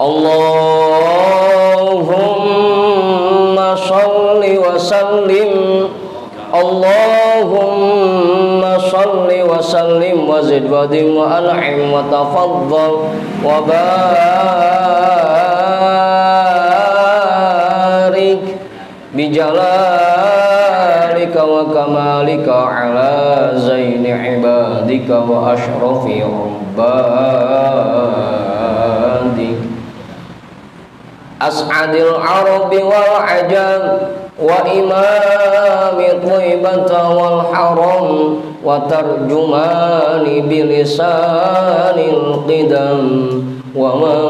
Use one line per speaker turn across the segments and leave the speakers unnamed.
Allahumma sholli wa sallim, Allahumma sholli wa sallim wa zid wa dim wa an'im wa tafaddal wa barik bijalalika wa kamalika ala zaini ibadika wa ashrafi ubadik as'adil arabi wal ajam wa imami thaibata wal haram wa tarjumani bilisanil qidam wa manba'il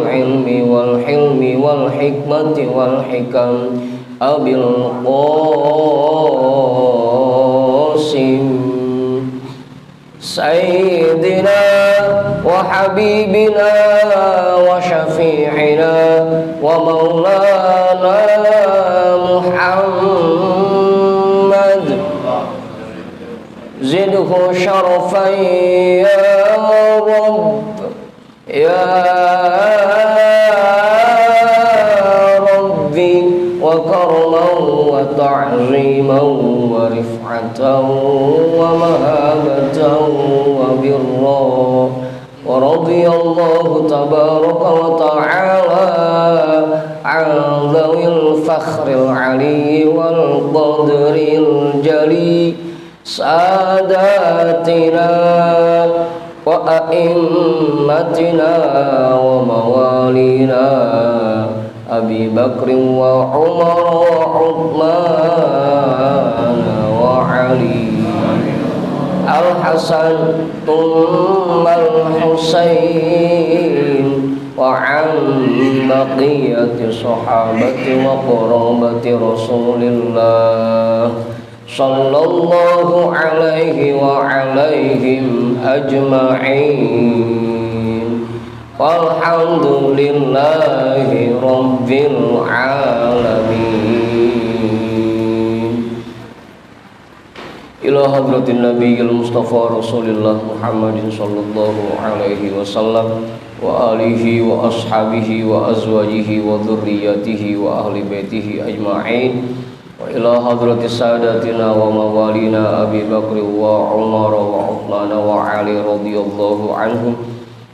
ilmi wal hilmi wal hikmati wal hikam abil qasim sayyidina wa habibina wa syafi'ina wa maulana Muhammad zidhu syarafan ya Rabb ya Rabbi wa karman wa ta'ziman wa rif'atan wa mahabatan wa birra wa radiyallahu tabaraka wa ta'ala an dhawil fakhril ali wal qadril jali sadatina wa a'immatina wa mawalina Abi Bakr wa Umar wa Uthman wa Ali Al-Hasan thumma Al-Husain wa an baqiyati sahabati wa qarabati Rasulillah sallallahu alaihi wa alaihim ajma'in walhamdulillahi rabbil alamin. Ila hadratin nabiyil mustafa rasulillah Muhammadin sallallahu alaihi wasallam wa alihi wa ashabihi wa azwajihi wa dhurriyyatihi wa ahli baitihi ajma'in. Wa ila hadratis sadatina wa mawalina Abi Bakr wa Umar wa Uthman wa Ali radhiyallahu anhum.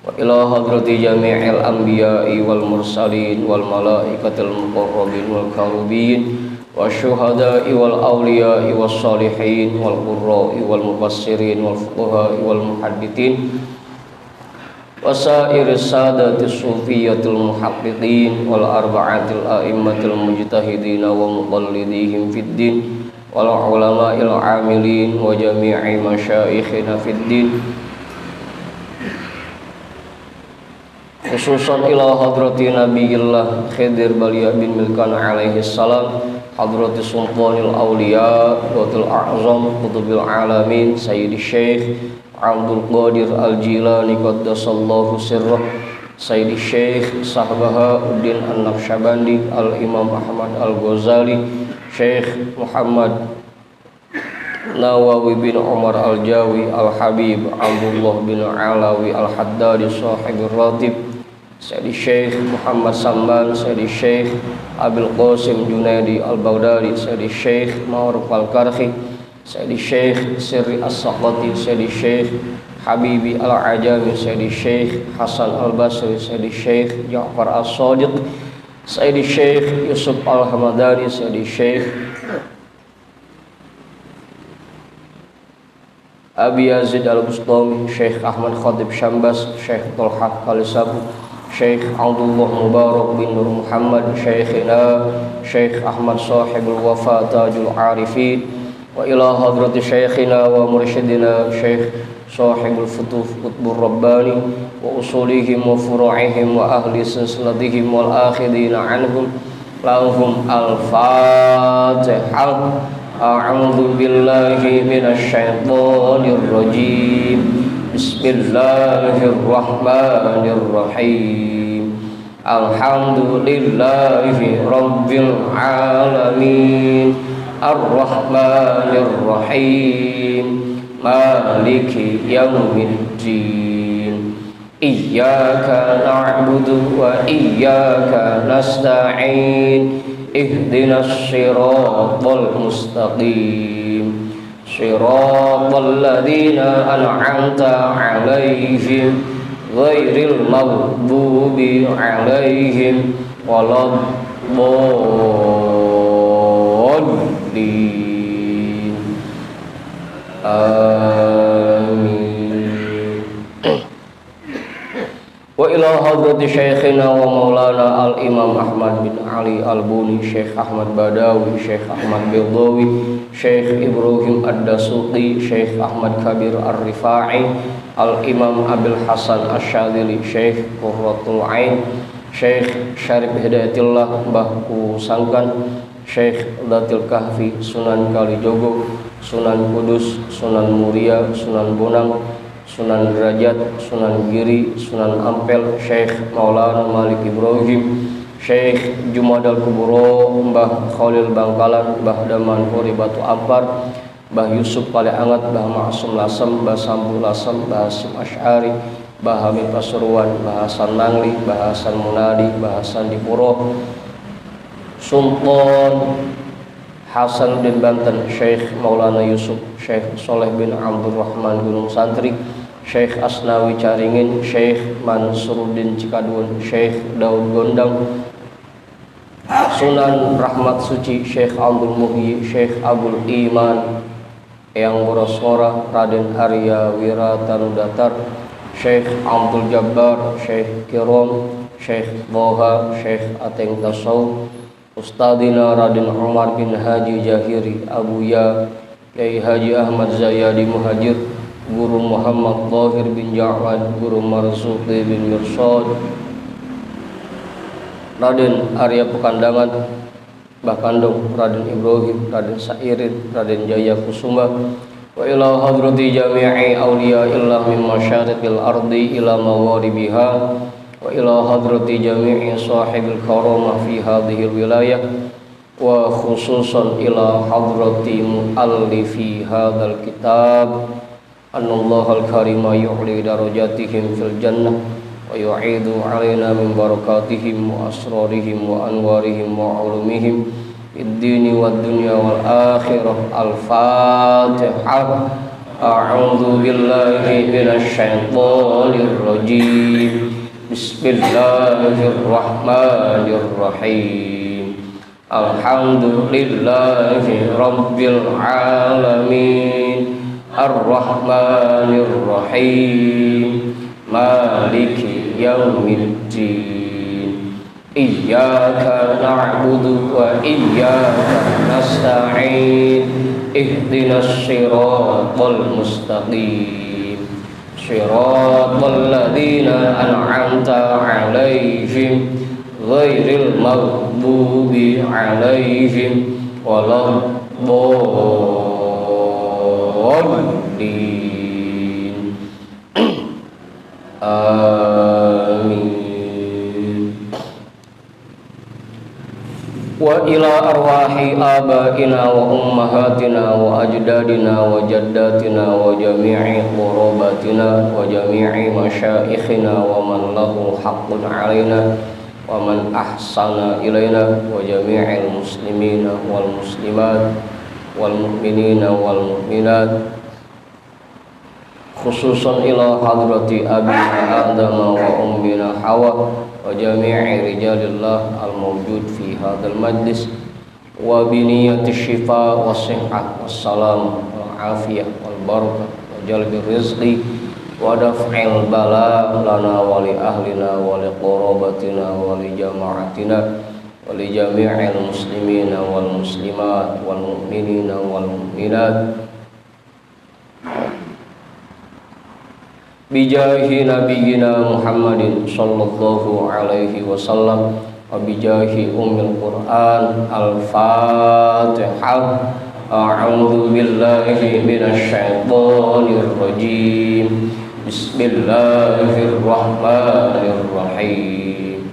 Wa ila hadrati jami'il anbiya'i wal mursalin wal malaikatil muqarrabin wal karubin wasyuhada'i wal awliya'i was salihin wal qurra'i wal mufassirin wal fuqaha'i wal muhaddithin wasairis sadatis sufiyyatil muhaqqiqin wal arba'atil a'immatil mujtahidin wa muqallidihim fid din wal ulama'il amilin wa jami'i masyayikhina fid din khususan ila hadrati nabiyillah Khidir Balia bin Milkan alaihi salam hadrati sultanil awliya watul a'zam kutubil alamin sayyidi syekh Abdul Qadir al-Jilani qaddasallahu sirrah sayyidi syekh Sahbahauddin an-Naqsyabandi al-Imam Ahmad al-Ghazali syekh Muhammad Nawawi bin Umar al-Jawi al-Habib Abdullah bin Alawi al-Haddadi sahibir ratib Sayyidi Syekh Muhammad Samban, Sayyidi Syekh Abil Qasim Junaidi Al-Baghdadi, Sayyidi Syekh Ma'ruf Al-Karhi, Sayyidi Syekh Sirri As-Saqati, Sayyidi Syekh Habibi Al-Ajami, Sayyidi Syekh Hasan Al-Basri, Sayyidi Syekh Ja'far As-Sadiq, Sayyidi Syekh Yusuf Al-Hamadani, Sayyidi Syekh Abi Yazid Al-Bustami, Syekh Ahmad Khatib Syambas, Syekh Tolhah Kalisabu, Syekh Abdullah Mubarak bin Nur Muhammad, Syekhina Syekh Ahmad Sahibul Wafa Tajul Arifin, wa ila hadrati Syekhina wa mursyidina Syekh Sahibul Futuh Qutbur Rabbani wa usulihim wa furu'ihim wa ahli silsilatihim wal akhidina anhum lahum al-Fatihah. A'udzu billahi minasy syaithanir rajim. Bismillahirrahmanirrahim. Alhamdulillahi rabbil alamin. Ar-Rahmanirrahim. Maliki yaumiddin. Iyyaka na'budu wa iyyaka nasta'in. Ihdinas siratal mustaqim. Siratal ladzina an'amta 'alaihim ghairil maghdubi 'alaihim waladdallin. Amin. Wa ila hadrati syekhina wa maulana al-imam Ahmad bin Ali al-Buni, Syekh Ahmad Badawi, Syekh Ahmad Bildawi, Syekh Ibrahim Ad-Dasuqi, Syekh Ahmad Kabir Ar-Rifa'i, al-imam Abil Hasan Asyadili, Syekh Qurratul Ain, Syekh Syarif Hidayatullah Mbahku Sangkan, Syekh Datil Kahfi, Sunan Kalijogo, Sunan Kudus, Sunan Muria, Sunan Bonang, Sunan Derajat, Sunan Giri, Sunan Ampel, Syekh Maulana Malik Ibrahim, Syekh Jumadal Kuburo, Mbah Khalil Bangkalan, Mbah Daman Huri Batu Ampar, Mbah Yusuf Paleangat, Mbah Ma'asum Lasem, Mbah Sambu Lasem, Mbah Hasim Asy'ari, Mbah Hamid Pasuruan, Mbah Hasan Nangli, Mbah Hasan Munadi, Mbah Hasan Dipuro, Sultan Hasan bin Banten, Syekh Maulana Yusuf, Syekh Soleh bin Abdurrahman Gunung Santri, Syekh Asnawi Caringin, Syekh Mansuruddin Cikadun, Syekh Daud Gondang, Sunan Rahmat Suci, Syekh Abdul Muhyi, Syekh Abdul Iman, Eyang Borosngora, Raden Arya Wiratanudatar, Syekh Abdul Jabbar, Syekh Kirom, Syekh Boha, Syekh Ateng Tasawuf, Ustadina Raden Umar bin Haji Jahiri, Abuya Kiai Haji Ahmad Zayadi Muhajir, Guru Muhammad Zahir bin Ja'wad, Guru Marzuqi bin Mirsad, Raden Arya Pekandangan, Mbah Kandung, Raden Ibrahim, Raden Sairin, Raden Jaya Kusuma. Wa ila hadrati jami'i awliya illah min masyariqil ardi ila magharibiha, wa ila hadrati jami'i sahibil karamah fi hadhil wilayah, wa khususan ila hadrati muallifi hadzal kitab, annallahal karima yu'li darajatihim fil jannah wa yu'idu alaina min barakatihim wa asrarihim wa anwarihim wa ulumihim fid dini wad dunya wal akhirah. Al-Fatihah. A'udzu billahi minasy syaithanir rajim. Bismillahirrahmanirrahim. Alhamdulillahi rabbil alamin, Ar-Rahmanir-Rahim, Maliki yaumiddin. Iyyaka na'budu wa iyyaka nasta'in. Ihdinas siratal mustaqim. Siratal ladzina an'amta 'alaihim ghairil maghdubi 'alaihim waladdallin. Amin. Wa ila arwahi abaina wa ummahatina wa ajdadina wa jaddatina wa jami'i qurabatina wa jami'i masyaikhina wa man lahu haqqun alaina wa man ahsana ilaina wa jami'il muslimina wal muslimat wal mu'minina wal mu'minat, khususan ila hadrati abina Adam wa ummina Hawa wa jami'i rijalillah al-mawjud fi hadzal majlis, wa biniyati syifa wa sihhah wassalam wal afiyah wal barakah wa jalbi rizqi wa daf'il bala lana wa li ahlina wa li qarabatina wa li jama'atina wa li jami'il muslimina wal muslimat wal mu'minina wal mu'minat bijahi nabiyyina Muhammadin sallallahu alaihi wasallam wa bijahi ummil Qur'an. Al-Fatihah. A'udzu billahi minasy syaithanir rajim. Bismillahirrahmanirrahim.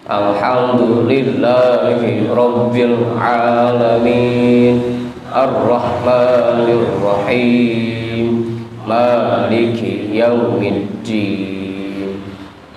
Alhamdulillahi rabbil alamin, Ar-Rahmanir Rahim, Maliki yaumiddin.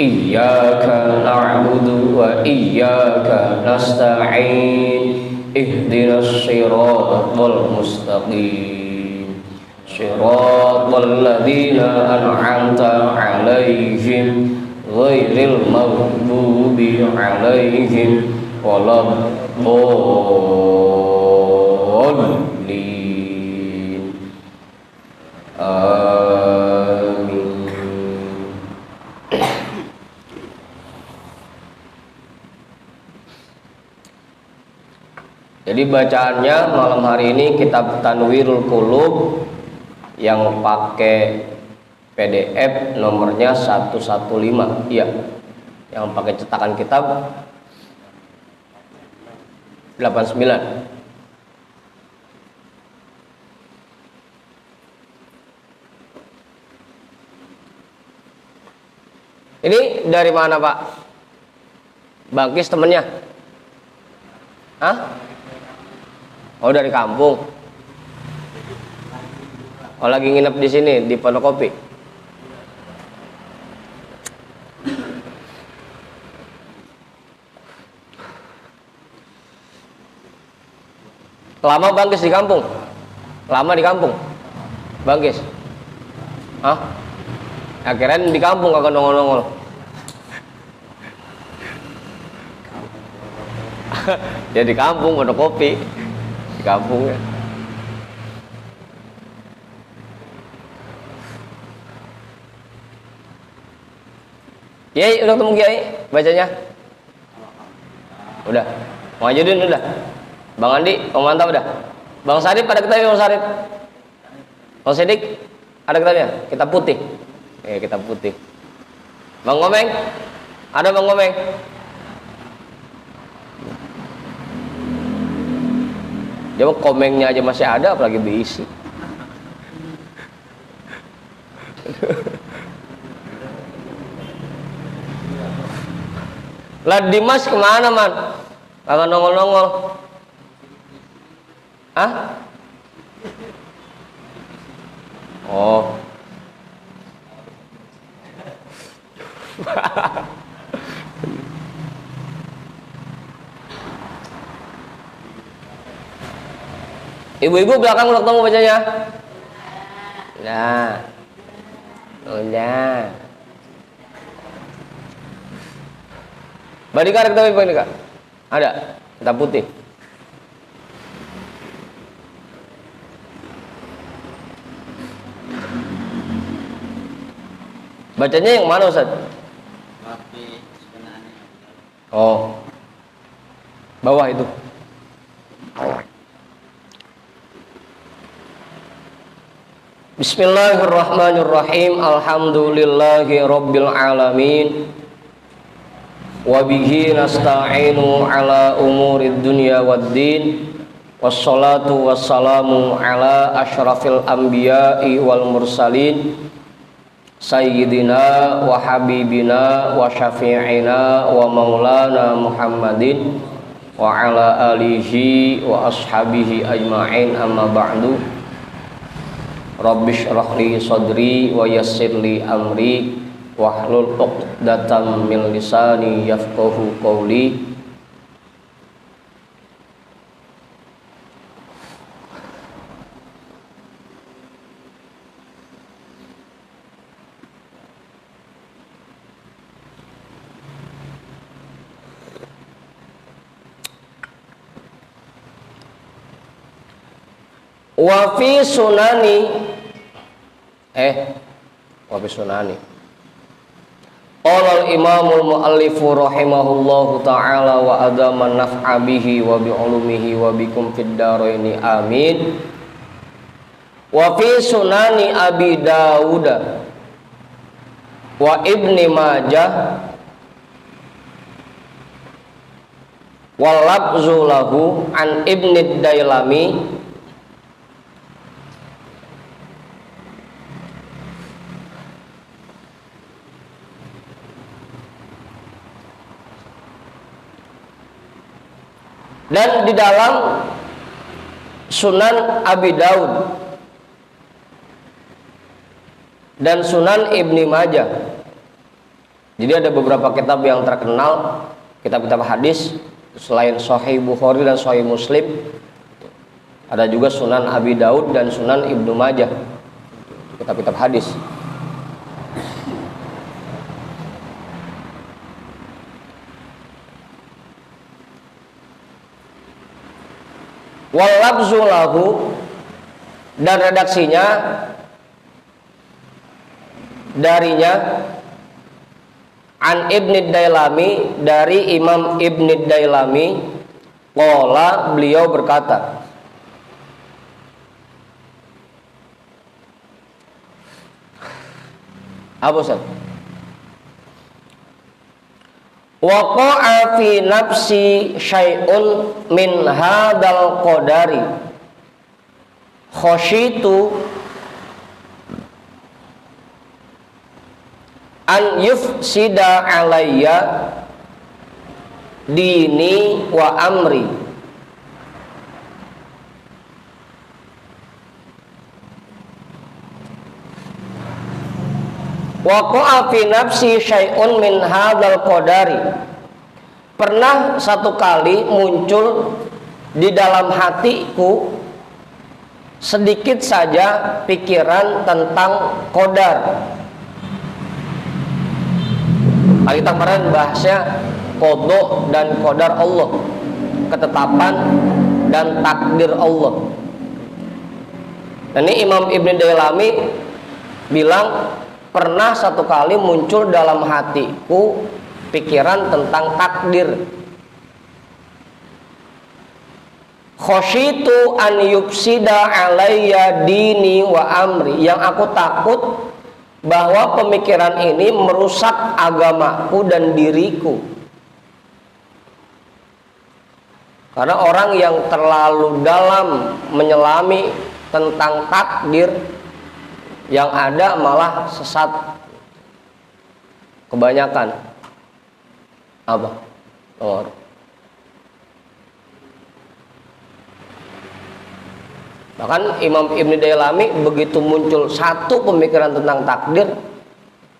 Iyyaka na'budu wa iyyaka nasta'in. Ihdinas siratal mustaqim. Shiratal ladzina an'amta 'alaihim ghairil maghdubi 'alaihim waladdallin. Amin. Jadi bacaannya malam hari ini kitab Tanwirul Qulub yang pakai PDF nomornya 115. Iya. Yang pakai cetakan kitab 89. Ini dari mana, Pak? Bangkis temennya? Hah? Oh, dari kampung. Oh, lagi nginep di sini di Pondokopi. Lama Bangkis di kampung? Lama di kampung? Bangkis? Hah? Akhirnya di kampung kagak nongol-nongol. Ya di kampung Pondokopi. Di kampung ya. Kiai udah ketemu Kiai bacanya? Udah. Mau ngajuin udah. Bang Andi, pemantau udah. Bang Sarip ada kitabnya, Bang Sarip. Bang Sidik ada kitabnya, kitab putih. Kitab putih. Bang Komeng ada, Bang Komeng. Jawab komengnya aja masih ada, apalagi diisi. Lah Dimas kemana, Man? Kagak nongol-nongol. Hah? Oh. Ibu-ibu belakang udah ketemu bacanya? Nah. Udah. Badika ada kitab Badika? Ada, kitab putih. Bacanya yang mana, Ustaz? Oh. Bawah itu. Bismillahirrahmanirrahim. Alhamdulillahi rabbil alamin. Wabihi nasta'inu ala umurid dunya waddin. Wassalatu wassalamu ala ashrafil anbiya'i wal mursalin. Sayyidina wa habibina wa syafi'ina wa maulana Muhammadin wa ala alihi wa ashabihi ajma'in, amma ba'du. Rabbi shrah li sadri wa yassir li amri wahlul 'uqdatam min lisani yafqahu qawli. Wa fi sunani qala al-imamul muallifu rahimahullahu ta'ala wa adama naf'a bihi wa bi ulumihi wa bikum fid dharaini amin. Wa fi sunani Abi Dawud wa Ibni Majah wal lafzu lahu an Ibni Dailami dan di dalam Sunan Abi Daud dan Sunan Ibni Majah Jadi ada beberapa kitab yang terkenal, kitab-kitab hadis selain Sahih Bukhari dan Sahih Muslim, ada juga Sunan Abi Daud dan Sunan Ibnu Majah, kitab-kitab hadis. Wal lafzu lahu, dan redaksinya darinya, an Ibnu Dailami, dari Imam Ibnu Dailami, qala, beliau berkata, apa Ustaz? Waqa'a fi nafsi syai'un min hadzal qadari khasyitu an yufsida alayya dini wa amri. Waqa'a fi nafsi syai'un min hadzal qadari, pernah satu kali muncul di dalam hatiku sedikit saja pikiran tentang qadar. Kita kemarin bahasnya qada dan qadar Allah, ketetapan dan takdir Allah. Dan ini Imam Ibnu Dailami bilang, pernah satu kali muncul dalam hatiku pikiran tentang takdir. Khasyitu an yufsida alayya dini wa amri, yang aku takut bahwa pemikiran ini merusak agamaku dan diriku. Karena orang yang terlalu dalam menyelami tentang takdir, yang ada malah sesat. Kebanyakan apa? Bahkan Imam Ibnu Dailami begitu muncul satu pemikiran tentang takdir,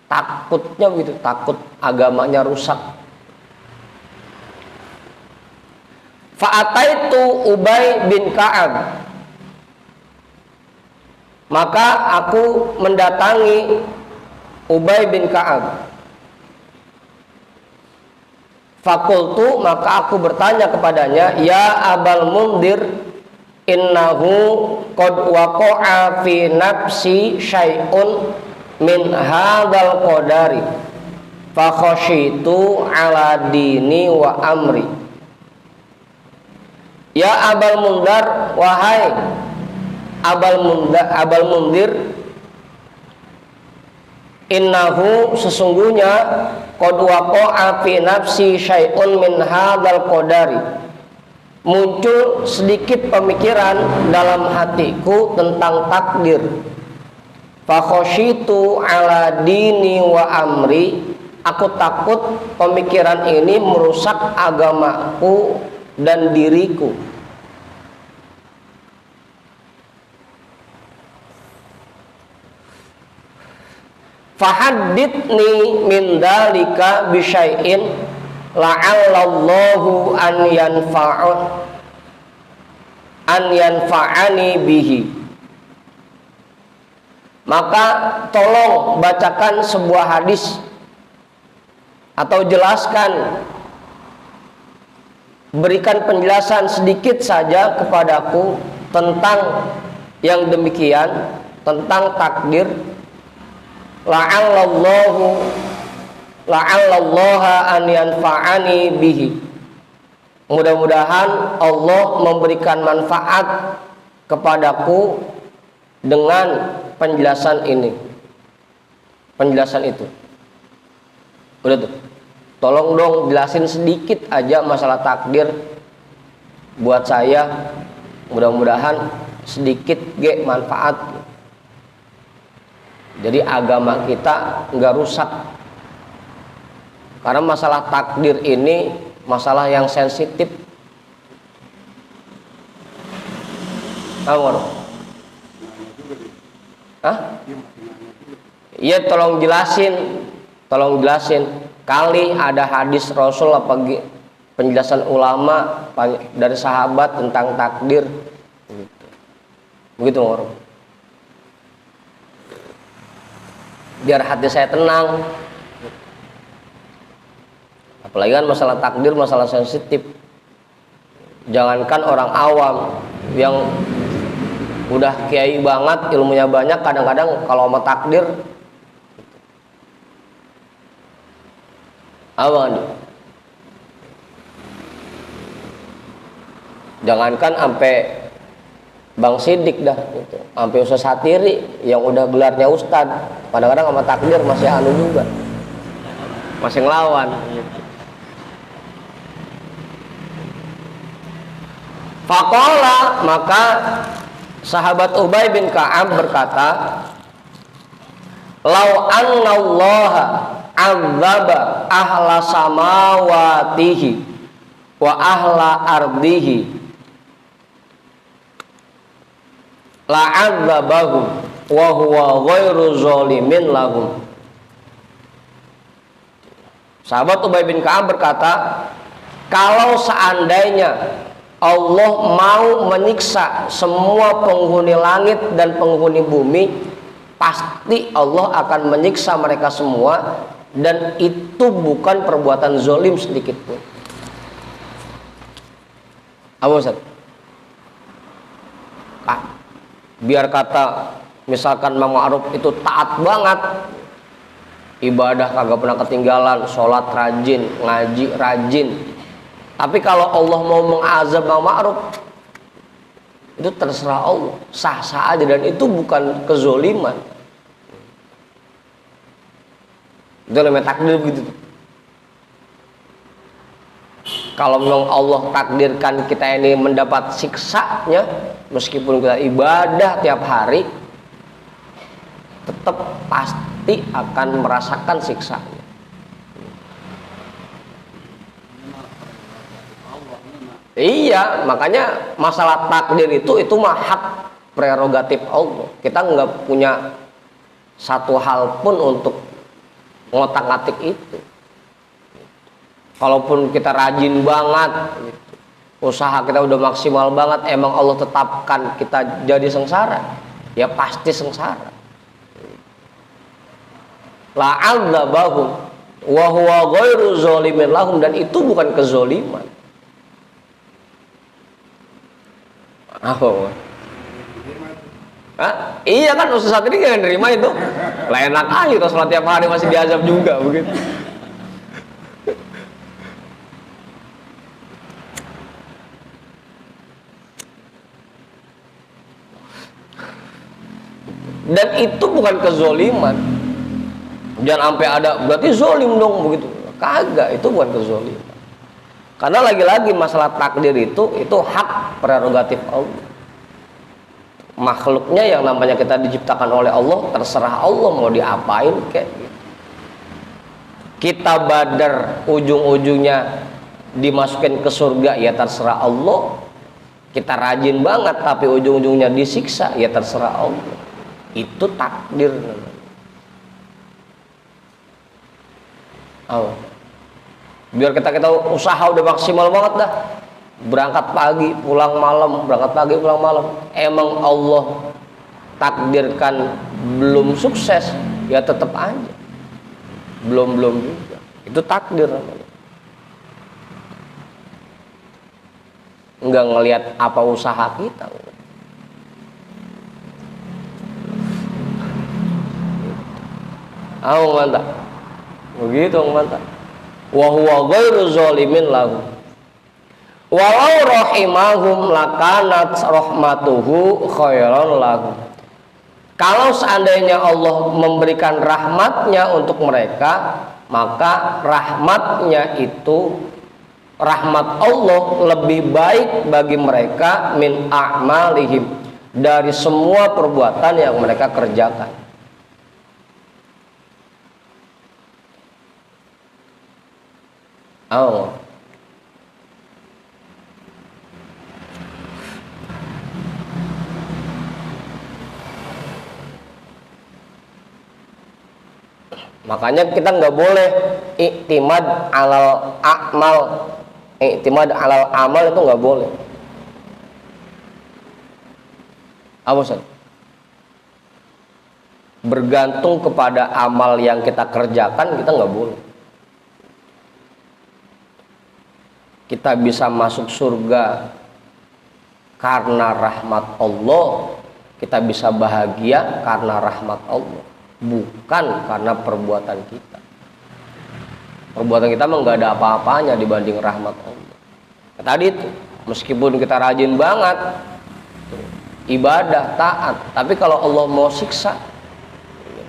takutnya begitu, takut agamanya rusak. Fa'ataitu Ubay bin Ka'ab, maka aku mendatangi Ubay bin Ka'ab. Fakultu, maka aku bertanya kepadanya, ya Abal Mundhir, innahu qad waqa'a fi nafsi syai'un min hadzal qadari fa khasyitu ala dini wa amri. Ya Abal Mundhar, wahai Abal Mundhir, innahu, sesungguhnya, qad waqa'a fi nafsi syai'un min hadzal qadari, muncul sedikit pemikiran dalam hatiku tentang takdir. Fa khasyitu ala dini wa amri, aku takut pemikiran ini merusak agamaku dan diriku. Fahaddithni min dalika bi syai'in la'allallahu an yanfa'ani bihi. Maka tolong bacakan sebuah hadis atau jelaskan, berikan penjelasan sedikit saja kepadaku tentang yang demikian, tentang takdir. La'allallaha an yanfa'ani bihi, mudah-mudahan Allah memberikan manfaat kepadaku dengan penjelasan ini, penjelasan itu. Udah tuh, tolong dong jelasin sedikit aja masalah takdir buat saya, mudah-mudahan sedikit manfaat. Jadi agama kita nggak rusak. Karena masalah takdir ini masalah yang sensitif. Awal. Hah? Iya, tolong Tolong jelasin, kali ada hadis Rasul apa penjelasan ulama dari sahabat tentang takdir. Begitu orang. Biar hati saya tenang. Apalagi kan masalah takdir, masalah sensitif. Jangankan orang awam yang udah kiai banget, ilmunya banyak, kadang-kadang kalau sama takdir apa nih? Jangankan sampai Bang Sidik dah gitu. Sampai Ustaz Satiri yang udah gelarnya Ustad, kadang-kadang sama takdir masih anu juga, masih ngelawan gitu. Faqala, maka sahabat Ubay bin Ka'ab berkata, lau annallaha adzaba ahla samawatihi wa ahla ardihi la'adzabahum wa huwa ghairu zalimin lahum. Sahabat Ubay bin Ka'ab berkata, kalau seandainya Allah mau menyiksa semua penghuni langit dan penghuni bumi, pasti Allah akan menyiksa mereka semua, dan itu bukan perbuatan zolim sedikit pun. Apa Ustaz? Biar kata misalkan Mang Ma'ruf itu taat banget, ibadah kagak pernah ketinggalan, sholat rajin, ngaji rajin, tapi kalau Allah mau mengazab Mang Ma'ruf, itu terserah Allah, sah-sah aja, dan itu bukan kezoliman. Itu namanya takdir begitu. Kalau memang Allah takdirkan kita ini mendapat siksanya, meskipun kita ibadah tiap hari, tetap pasti akan merasakan siksanya. Iya, makanya masalah takdir itu mah hak prerogatif Allah. Kita nggak punya satu hal pun untuk ngotak-ngatik itu. Kalaupun kita rajin banget, usaha kita udah maksimal banget, emang Allah tetapkan kita jadi sengsara, ya pasti sengsara. La'adzabahum wa huwa ghairu zalimin lahum, dan itu bukan kezoliman. Iya kan, Ustaz saat ini nggak nerima itu. Lah enak aja, kita sholat tiap hari masih diazab juga begitu. Dan itu bukan kezoliman. Jangan sampai ada berarti zolim dong begitu. Kagak, itu bukan kezoliman. Karena lagi-lagi masalah takdir itu hak prerogatif Allah. Makhluknya yang namanya kita diciptakan oleh Allah, terserah Allah mau diapain kayak gitu. Kita badar ujung-ujungnya dimasukin ke surga, ya terserah Allah. Kita rajin banget tapi ujung-ujungnya disiksa, ya terserah Allah. Itu takdir namanya. Oh. Biar kita usaha udah maksimal banget dah, berangkat pagi pulang malam, berangkat pagi pulang malam, emang Allah takdirkan belum sukses, ya tetap aja belum juga. Itu takdir namanya. Enggak ngelihat apa usaha kita. Mantap. Begitu mantap. Wa huwa ghairu zalimin lahu. Walau rahimahum lakanat rahmatuhu khairan lahu. Kalau seandainya Allah memberikan rahmatnya untuk mereka, maka rahmatnya itu, rahmat Allah lebih baik bagi mereka min a'malihim, dari semua perbuatan yang mereka kerjakan. Oh. Makanya kita nggak boleh iktimad alal amal, iktimad alal amal itu nggak boleh. Apa Ustaz? Bergantung kepada amal yang kita kerjakan, kita nggak boleh. Kita bisa masuk surga karena rahmat Allah, kita bisa bahagia karena rahmat Allah, bukan karena perbuatan kita. Perbuatan kita mah nggak ada apa-apanya dibanding rahmat Allah. Tadi itu, meskipun kita rajin banget ibadah, taat, tapi kalau Allah mau siksa,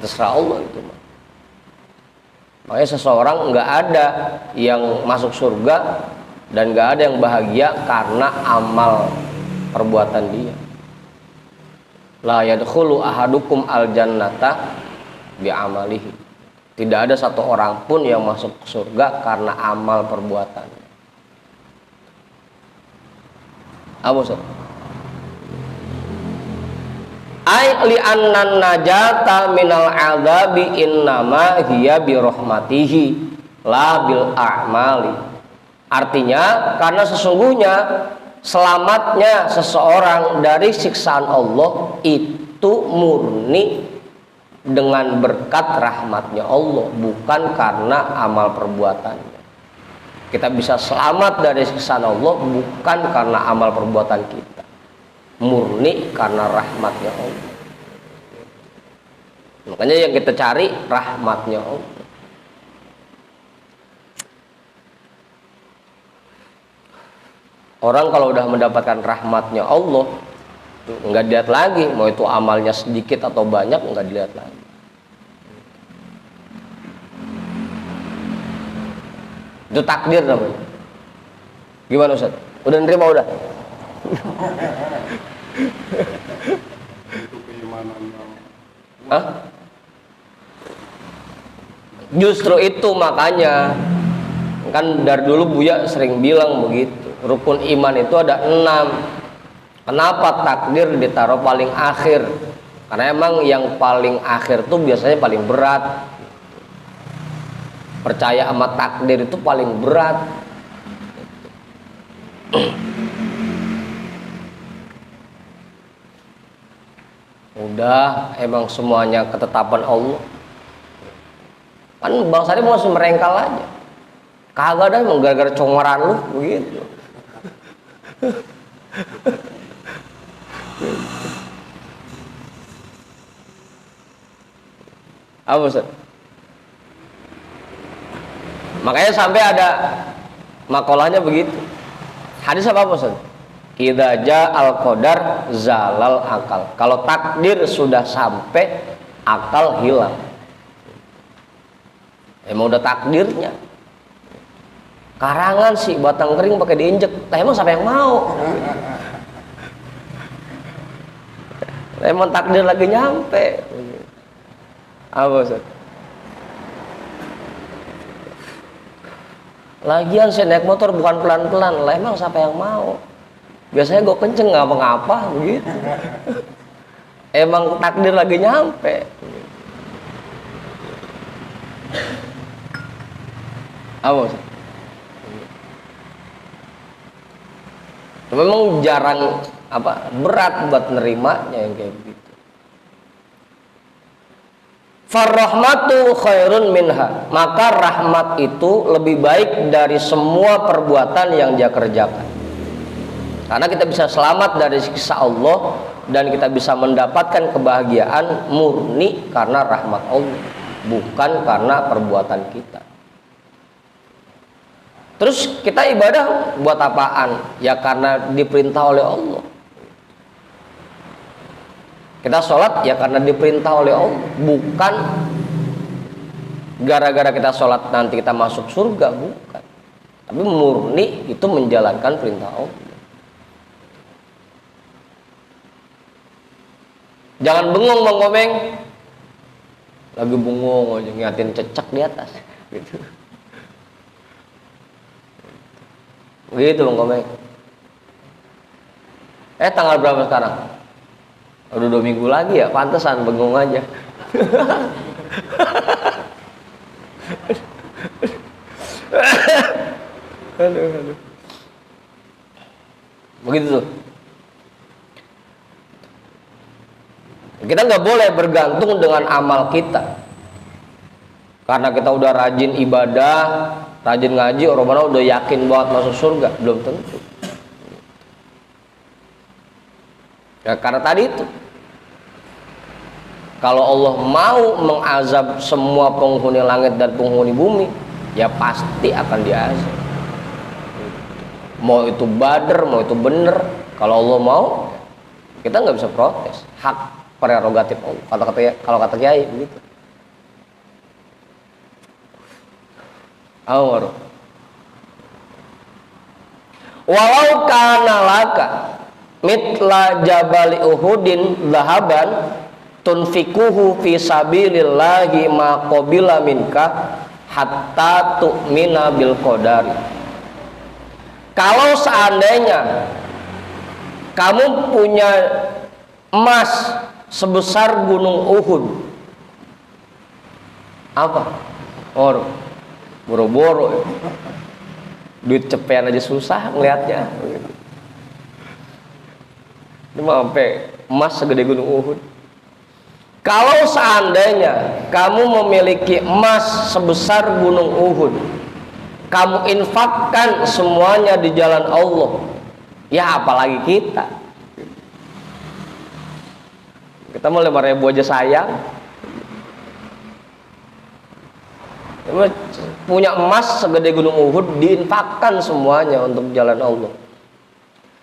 terserah Allah itu. Makanya seseorang nggak ada yang masuk surga dan nggak ada yang bahagia karena amal perbuatan dia. La yadkhulu ahadukum al jannata bi amalihi. Tidak ada satu orang pun yang masuk surga karena amal perbuatannya. Apa Ustaz? Ai li annan najata minal adzabi innama hiya bi rahmatihi la bil a'mali. Artinya karena sesungguhnya selamatnya seseorang dari siksaan Allah itu murni dengan berkat rahmatnya Allah, bukan karena amal perbuatannya. Kita bisa selamat dari siksaan Allah bukan karena amal perbuatan kita, murni karena rahmatnya Allah. Makanya yang kita cari rahmatnya Allah. Orang kalau udah mendapatkan rahmatnya Allah, nggak dilihat lagi mau itu amalnya sedikit atau banyak, nggak dilihat lagi. Itu takdir namanya. Gimana Ustaz? Udah nerima udah?
Itu keimanan yang
Hah? Justru itu makanya kan dari dulu Buya sering bilang begitu. Rukun iman itu ada 6. Kenapa takdir ditaruh paling akhir? Karena emang yang paling akhir tuh biasanya paling berat. Percaya sama takdir itu paling berat. Udah emang semuanya ketetapan Allah. Kan Bang Sari masih merengkal aja. Kagak dah emang gara-gara congoran lu begitu. Apa Ustaz? Makanya sampai ada makolahnya begitu. Hadis apa Ustaz? Idza ja'al qadar zalal akal. Kalau takdir sudah sampai, akal hilang. Emang udah takdirnya. Karangan sih batang kering pakai diinjek. Lah emang siapa yang mau? Emang takdir lagi nyampe. Apa Ustaz? Lagian saya naik motor bukan pelan-pelan. Lah emang siapa yang mau? Biasanya gue kenceng ngapa-ngapa begitu. Emang takdir lagi nyampe. Apa Ustaz? Memang jarang berat buat nerimanya yang kayak begitu. Farrahmatu khairun minha, maka rahmat itu lebih baik dari semua perbuatan yang dia kerjakan. Karena kita bisa selamat dari siksa Allah dan kita bisa mendapatkan kebahagiaan murni karena rahmat Allah, bukan karena perbuatan kita. Terus kita ibadah buat apaan? Ya karena diperintah oleh Allah. Kita sholat ya karena diperintah oleh Allah, bukan gara-gara kita sholat nanti kita masuk surga, bukan. Tapi murni itu menjalankan perintah Allah. Jangan bengong Bang Komeng. Lagi bengong aja ngeliatin cecak di atas gitu. Begitu Bang Komeng. Tanggal berapa sekarang? Udah 2 minggu lagi ya, pantesan bengong aja. Aduh. Begitu tuh. Kita nggak boleh bergantung dengan amal kita. Karena kita udah rajin ibadah, rajin ngaji, orang mana udah yakin banget masuk surga, belum tentu. Ya karena tadi itu, kalau Allah mau mengazab semua penghuni langit dan penghuni bumi, ya pasti akan diazab. Mau itu badar, mau itu bener, kalau Allah mau, kita nggak bisa protes. Hak prerogatif Allah. Kalau kata kiai begitu. Awar. Walau kana laka mitla jabali uhudin zahaban tunfikuhu fi sabilillahi ma qabila minka hatta tu'mina bil qadari. Kalau seandainya kamu punya emas sebesar gunung Uhud, apa? Boro-boro, duit cepean aja susah ngelihatnya. Ini mah sampai emas segede gunung Uhud. Kalau seandainya kamu memiliki emas sebesar gunung Uhud, kamu infakkan semuanya di jalan Allah, ya apalagi kita. Kita mau 5.000 aja sayang. Punya emas segede gunung Uhud, diinfakkan semuanya untuk jalan Allah.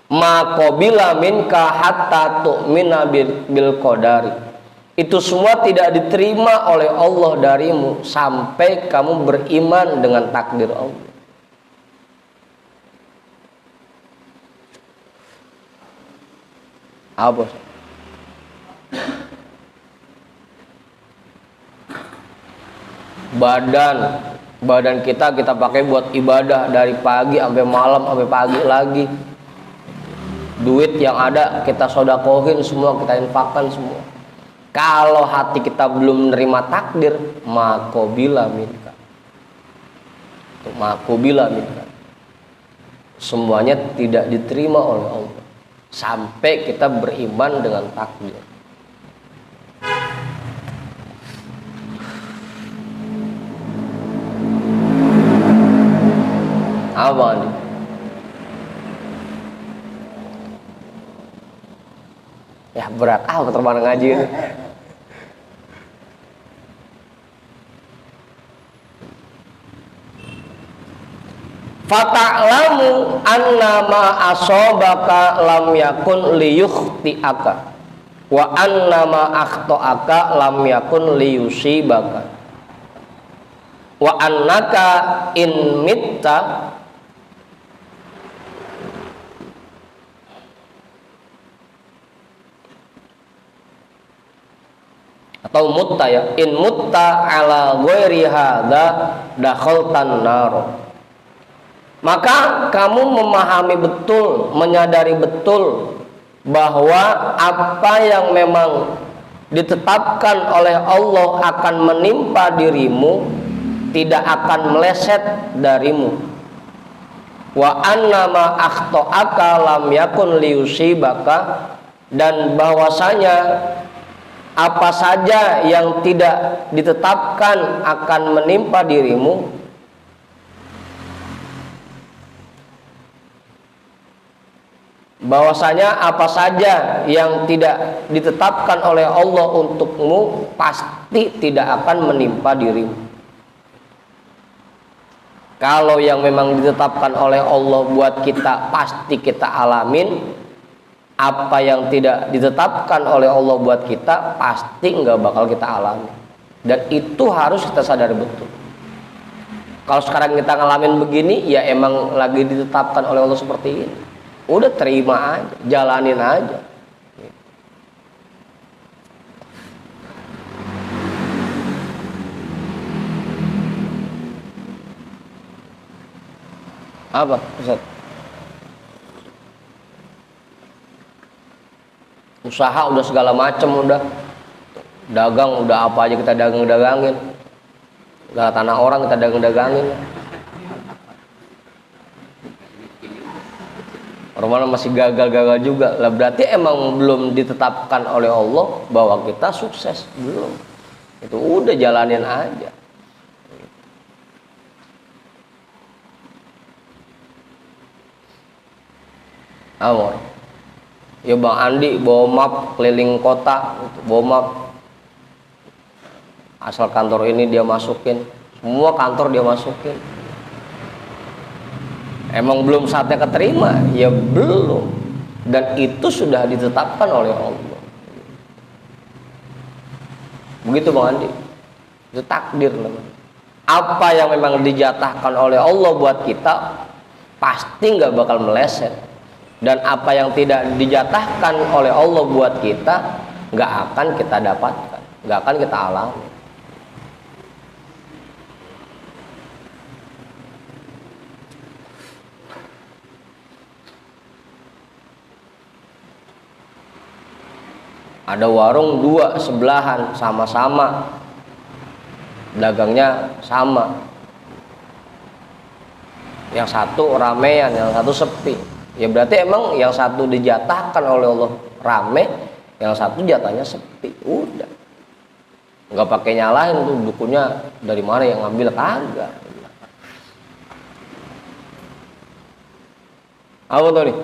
Ma qabila minka hatta tu'mina bil qadari. Itu semua tidak diterima oleh Allah darimu sampai kamu beriman dengan takdir Allah. Apa? Badan kita pakai buat ibadah dari pagi sampai malam, sampai pagi lagi. Duit yang ada kita sodakohin semua, kita infakkan semua. Kalau hati kita belum menerima takdir, makobila minka. Makobila minka. Semuanya tidak diterima oleh Allah sampai kita beriman dengan takdir. Apa nih? Ya berat keterbang ngaji ini. Fata'lamu annama asobaka lam yakun liyukhti'aka wa annama akhto'aka lam yakun liyusibaka wa annaka in mitta atau mutta ya, in mutta ala ghairi hadza dakhaltan nar. Maka kamu memahami betul, menyadari betul bahwa apa yang memang ditetapkan oleh Allah akan menimpa dirimu tidak akan meleset darimu. Wa annama akhto'aka lam yakun liyusibaka, dan bahwasanya apa saja yang tidak ditetapkan akan menimpa dirimu, bahwasanya apa saja yang tidak ditetapkan oleh Allah untukmu pasti tidak akan menimpa dirimu. Kalau yang memang ditetapkan oleh Allah buat kita pasti kita alamin. Apa yang tidak ditetapkan oleh Allah buat kita pasti nggak bakal kita alami, dan itu harus kita sadari betul. Kalau sekarang kita ngalamin begini, ya emang lagi ditetapkan oleh Allah seperti ini. Udah terima aja, jalanin aja. Apa Ustaz? Usaha udah segala macam, udah dagang udah apa aja kita dagangin, Gak tanah orang kita dagang-dagangin. Orang masih gagal-gagal juga lah, berarti emang belum ditetapkan oleh Allah bahwa kita sukses, belum. Itu udah jalanin aja. Amor. Ya Bang Andi bawa map keliling kota, bawa map. Asal kantor ini dia masukin, semua kantor dia masukin. Emang belum saatnya keterima? Ya belum. Dan itu sudah ditetapkan oleh Allah. Begitu Bang Andi. Itu takdir namanya. Apa yang memang dijatahkan oleh Allah buat kita pasti nggak bakal meleset. Dan apa yang tidak dijatahkan oleh Allah buat kita nggak akan kita dapatkan, nggak akan kita alami. Ada warung dua sebelahan sama-sama dagangnya sama, yang satu ramean, yang satu sepi. Ya berarti emang yang satu dijatahkan oleh Allah rame, yang satu jatahnya sepi. Udah, nggak pakai nyalahin tuh dukunnya dari mana yang ngambil, kagak. Apa tuh nih?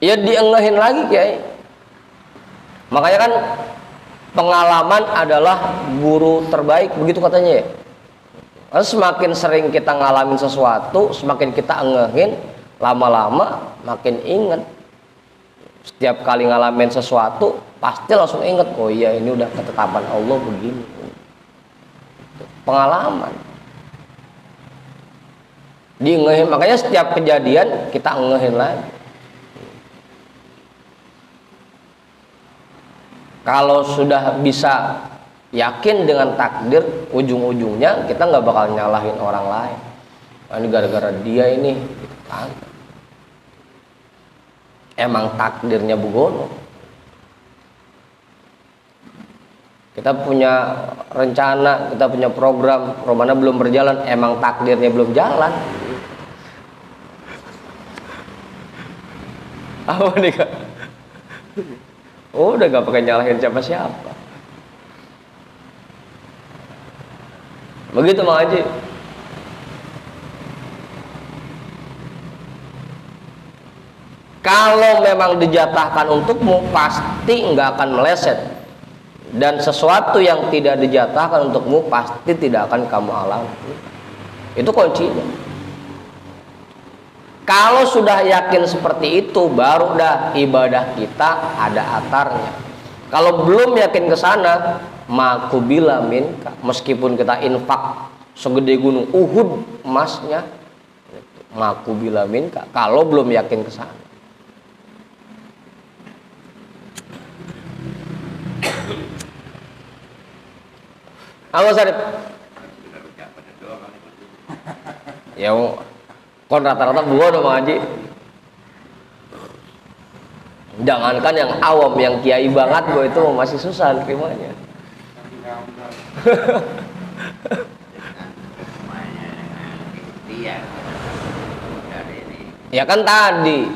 Ya diengehin lagi Kiai. Makanya kan pengalaman adalah guru terbaik, begitu katanya ya. Karena semakin sering kita ngalamin sesuatu, semakin kita engehin, lama-lama makin inget. Setiap kali ngalamin sesuatu pasti langsung inget, oh iya ini udah ketetapan Allah begini. Pengalaman diengehin, makanya setiap kejadian kita engehin lagi. Kalau sudah bisa yakin dengan takdir, ujung-ujungnya kita nggak bakal nyalahin orang lain. Nah, ini gara-gara dia ini, gitu kan? Emang takdirnya begono. Kita punya rencana, kita punya program, romana belum berjalan, emang takdirnya belum jalan. Apa nih Kak? Udah gak pakai nyalahin siapa-siapa. Begitu Mang Haji. Kalau memang dijatahkan untukmu, pasti nggak akan meleset. Dan sesuatu yang tidak dijatahkan untukmu, pasti tidak akan kamu alami. Itu kuncinya. Kalau sudah yakin seperti itu, baru dah ibadah kita ada atarnya. Kalau belum yakin ke sana, makubila minka, meskipun kita infak segede gunung Uhud emasnya, makubila minka, kalau belum yakin ke sana. Apa Sarip? Ya kon rata-rata buah dong Haji. Jangankan yang awam, yang kiai banget gue itu masih susah terimanya. Ya kan tadi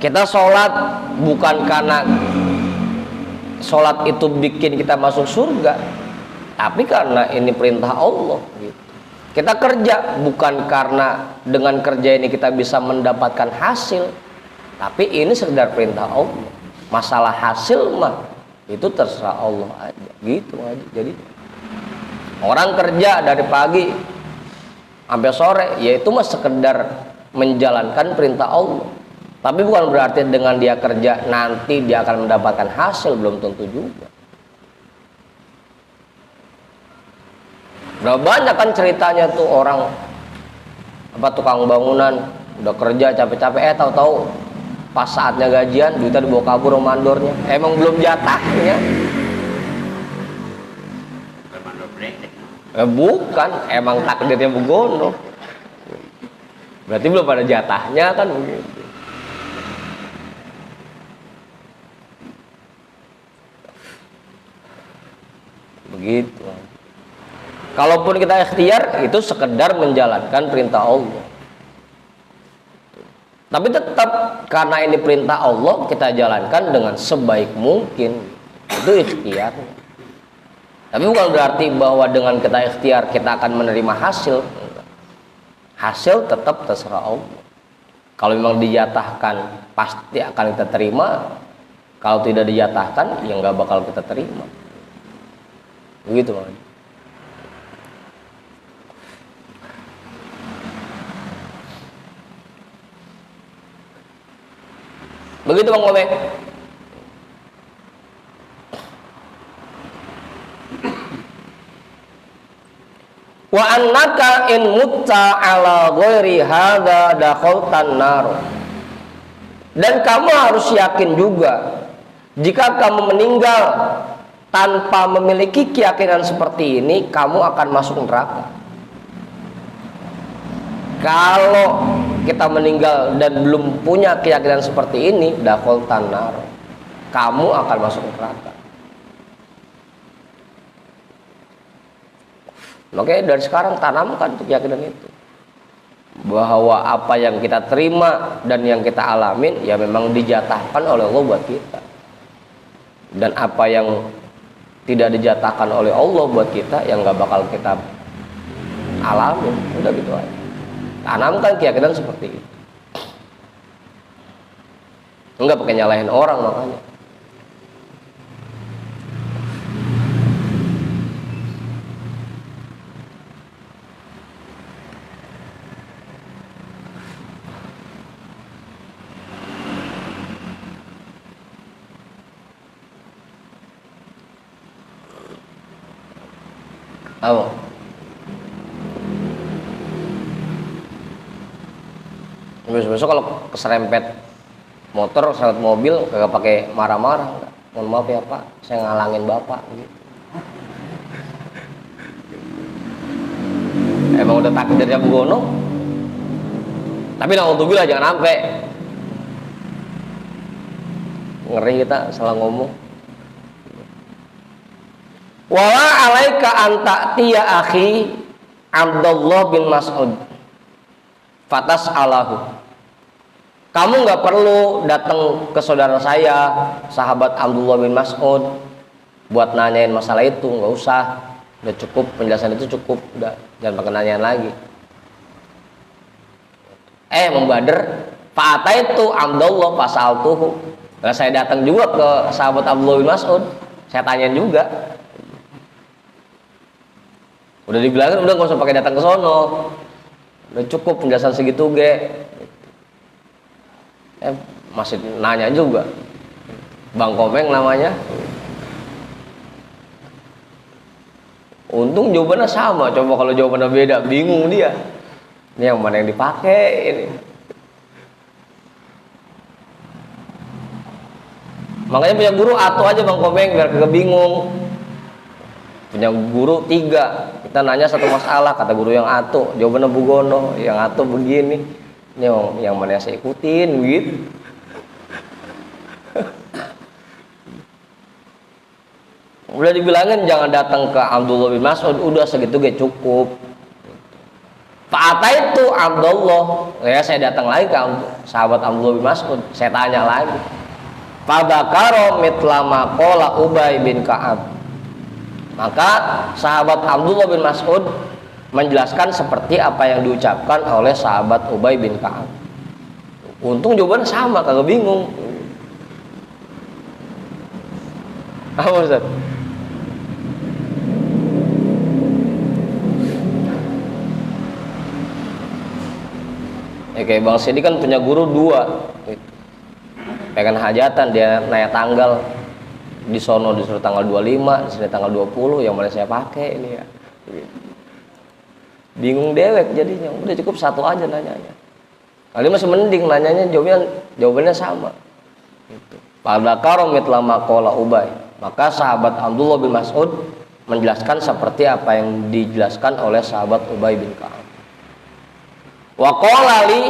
kita sholat bukan karena sholat itu bikin kita masuk surga, tapi karena ini perintah Allah gitu. Kita kerja bukan karena dengan kerja ini kita bisa mendapatkan hasil, tapi ini sekedar perintah Allah. Masalah hasil mah itu terserah Allah aja, gitu aja. Jadi orang kerja dari pagi sampai sore, yaitu mah sekedar menjalankan perintah Allah. Tapi bukan berarti dengan dia kerja nanti dia akan mendapatkan hasil, belum tentu juga. Udah banyak kan ceritanya tuh orang tukang bangunan udah kerja capek-capek, tahu-tahu pas saatnya gajian duitnya dibawa kabur sama mandornya. Emang belum jatahnya. Bukan, emang takdirnya begono. Berarti belum pada jatahnya kan begitu. Begitu. Kalaupun kita ikhtiar itu sekedar menjalankan perintah Allah. Tapi tetap karena ini perintah Allah kita jalankan dengan sebaik mungkin. Itu ikhtiar. Tapi bukan berarti bahwa dengan kita ikhtiar kita akan menerima hasil. Hasil tetap terserah Allah. Kalau memang dijatahkan pasti akan kita terima. Kalau tidak dijatahkan ya nggak bakal kita terima. Begitu Bang. Begitu Bang Komeng. Wa annaka in mutta ala ghairi hadza dakhaltan nar. Dan kamu harus yakin juga jika kamu meninggal tanpa memiliki keyakinan seperti ini, kamu akan masuk neraka. Kalau kita meninggal dan belum punya keyakinan seperti ini, dakhaltan nar. Kamu akan masuk neraka. Makanya dari sekarang tanamkan keyakinan itu, bahwa apa yang kita terima dan yang kita alamin ya memang dijatahkan oleh Allah buat kita, dan apa yang tidak dijatahkan oleh Allah buat kita yang nggak bakal kita alamin. Udah gitu aja. Tanamkan keyakinan seperti itu, nggak pakai nyalahin orang makanya. Apa? Besok kalau keserempet motor, keserempet mobil, kagak pakai marah-marah, enggak. Mohon maaf ya Pak, saya ngalangin Bapak gitu. Emang udah takdirnya begono. Tapi naudzubillah jangan sampai. Ngeri kita salah ngomong. Wala alaika anta tiya akhi Abdullah bin Mas'ud fatas alahu. Kamu nggak perlu datang ke saudara saya, sahabat Abdullah bin Mas'ud, buat nanyain masalah itu, nggak usah. Udah cukup, penjelasan itu cukup, udah jangan pakai nanyain lagi. Membader fa'ata itu Abdullah fasaltuhu. Nah, saya datang juga ke sahabat Abdullah bin Mas'ud, saya tanyain juga. Udah dibilangin udah nggak usah pakai datang ke sono, udah cukup penjelasan segitu ge. Masih nanya juga, Bang Komeng namanya. Untung jawabannya sama, coba kalau jawabannya beda bingung dia. Ini yang mana yang dipakai ini. Makanya punya guru atuh aja Bang Komeng biar kagak bingung. Punya guru 3, kita nanya satu masalah, kata guru yang atuh jawabannya bugono, yang atuh begini. Ini yang mana saya ikutin gitu. Udah dibilangin jangan datang ke Abdullah bin Mas'ud, udah segitu gak cukup. Fa'ata itu Abdullah, ya saya datang lagi ke sahabat Abdullah bin Mas'ud, saya tanya lagi. Fadzakara mithla ma qala Ubay bin Ka'ab. Maka sahabat Abdullah bin Mas'ud menjelaskan seperti apa yang diucapkan oleh sahabat Ubay bin Ka'ab. Untung jawabannya sama, kagak bingung. Apa Ustaz? Kayak Bang Sidi kan punya guru 2. Pengen hajatan dia nanya tanggal. Di sono disuruh tanggal 25, di sini tanggal 20, yang mana saya pakai ini ya. Bingung dewek jadinya. Udah cukup satu aja nanyanya. Kali masih mending nanyanya jawabannya sama. Gitu. Fadzakara mithla ma qala Ubay. Maka sahabat Abdullah bin Mas'ud menjelaskan seperti apa yang dijelaskan oleh sahabat Ubay bin Ka'ab. Wa qala li,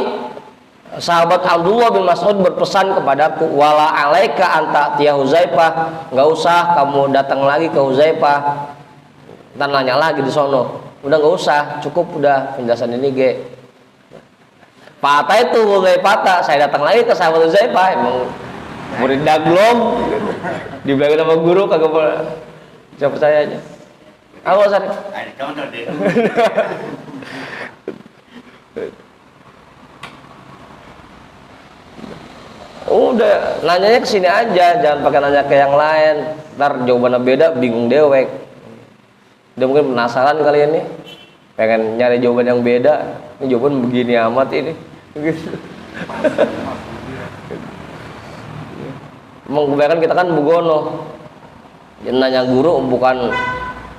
sahabat Abdullah bin Mas'ud berpesan kepadaku, wala alaika anta tiya Huzaifah, enggak usah kamu datang lagi ke Huzaifah. Ntar nanya lagi di sono. Udah enggak usah, cukup udah penjelasan ini ge. Fata itu Huzaifah, saya datang lagi ke sahabat Huzaifah, emang murid daglom. Dibilangin sama guru kagak boleh. Siapa saya aja. Apa Sari? Udah, nanyanya ke sini aja, jangan pakai nanya ke yang lain. Ntar jawabannya beda, bingung dewek. Dia mungkin penasaran kali ini, pengen nyari jawaban yang beda. Ini jawaban begini amat ini. Emang kebanyakan kita kan bugono. Nanya guru bukan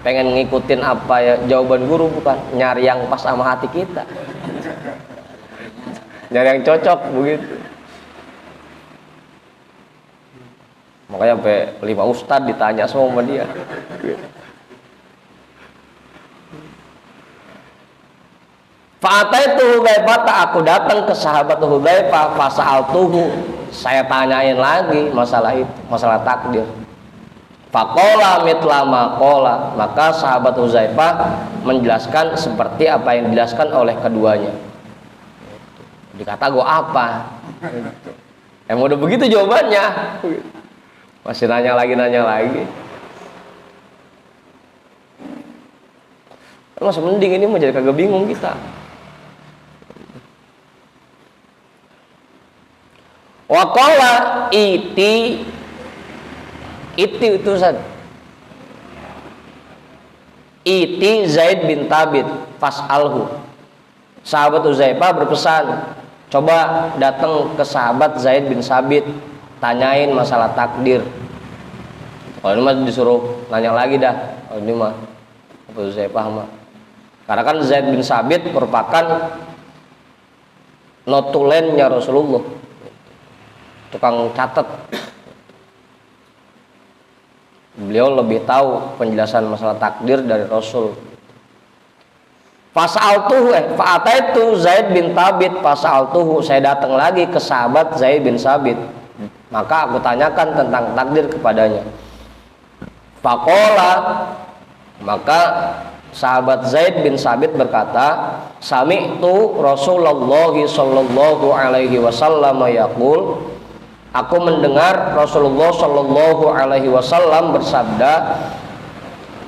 pengen ngikutin apa ya jawaban guru, bukan nyari yang pas sama hati kita. Nyari yang cocok begitu. Makanya sampai 5 ustadz ditanya semua sama dia. Fa'ataitu Hudzaifah, aku datang ke sahabat Hudzaifah, fasa'altuhu, saya tanyain lagi masalah itu, masalah takdir. Faqala mitla ma qala, maka sahabat Hudzaifah menjelaskan seperti apa yang dijelaskan oleh keduanya. Dikata gua apa? Emang udah begitu jawabannya. Masih nanya lagi. Masih mending ini menjadi kagak bingung kita. Waqala iti itu Ustaz. Iti Zaid bin Thabit fas'alhu. Sahabat Huzaifah berpesan, coba datang ke sahabat Zaid bin Thabit, tanyain masalah takdir. Kalau ini mah disuruh nanya lagi dah. Kalau ini mah Abu Huzaifah mah. Karena kan Zaid bin Thabit merupakan notulennya Rasulullah, tukang catat. Beliau lebih tahu penjelasan masalah takdir dari Rasul. Fa'ataitu Zaid bin Thabit fas'altuhu, saya datang lagi ke sahabat Zaid bin Thabit, maka aku tanyakan tentang takdir kepadanya. Faqala, maka sahabat Zaid bin Thabit berkata, sami'tu Rasulullah sallallahu alaihi wasallam yaqul, aku mendengar Rasulullah sallallahu alaihi wasallam bersabda,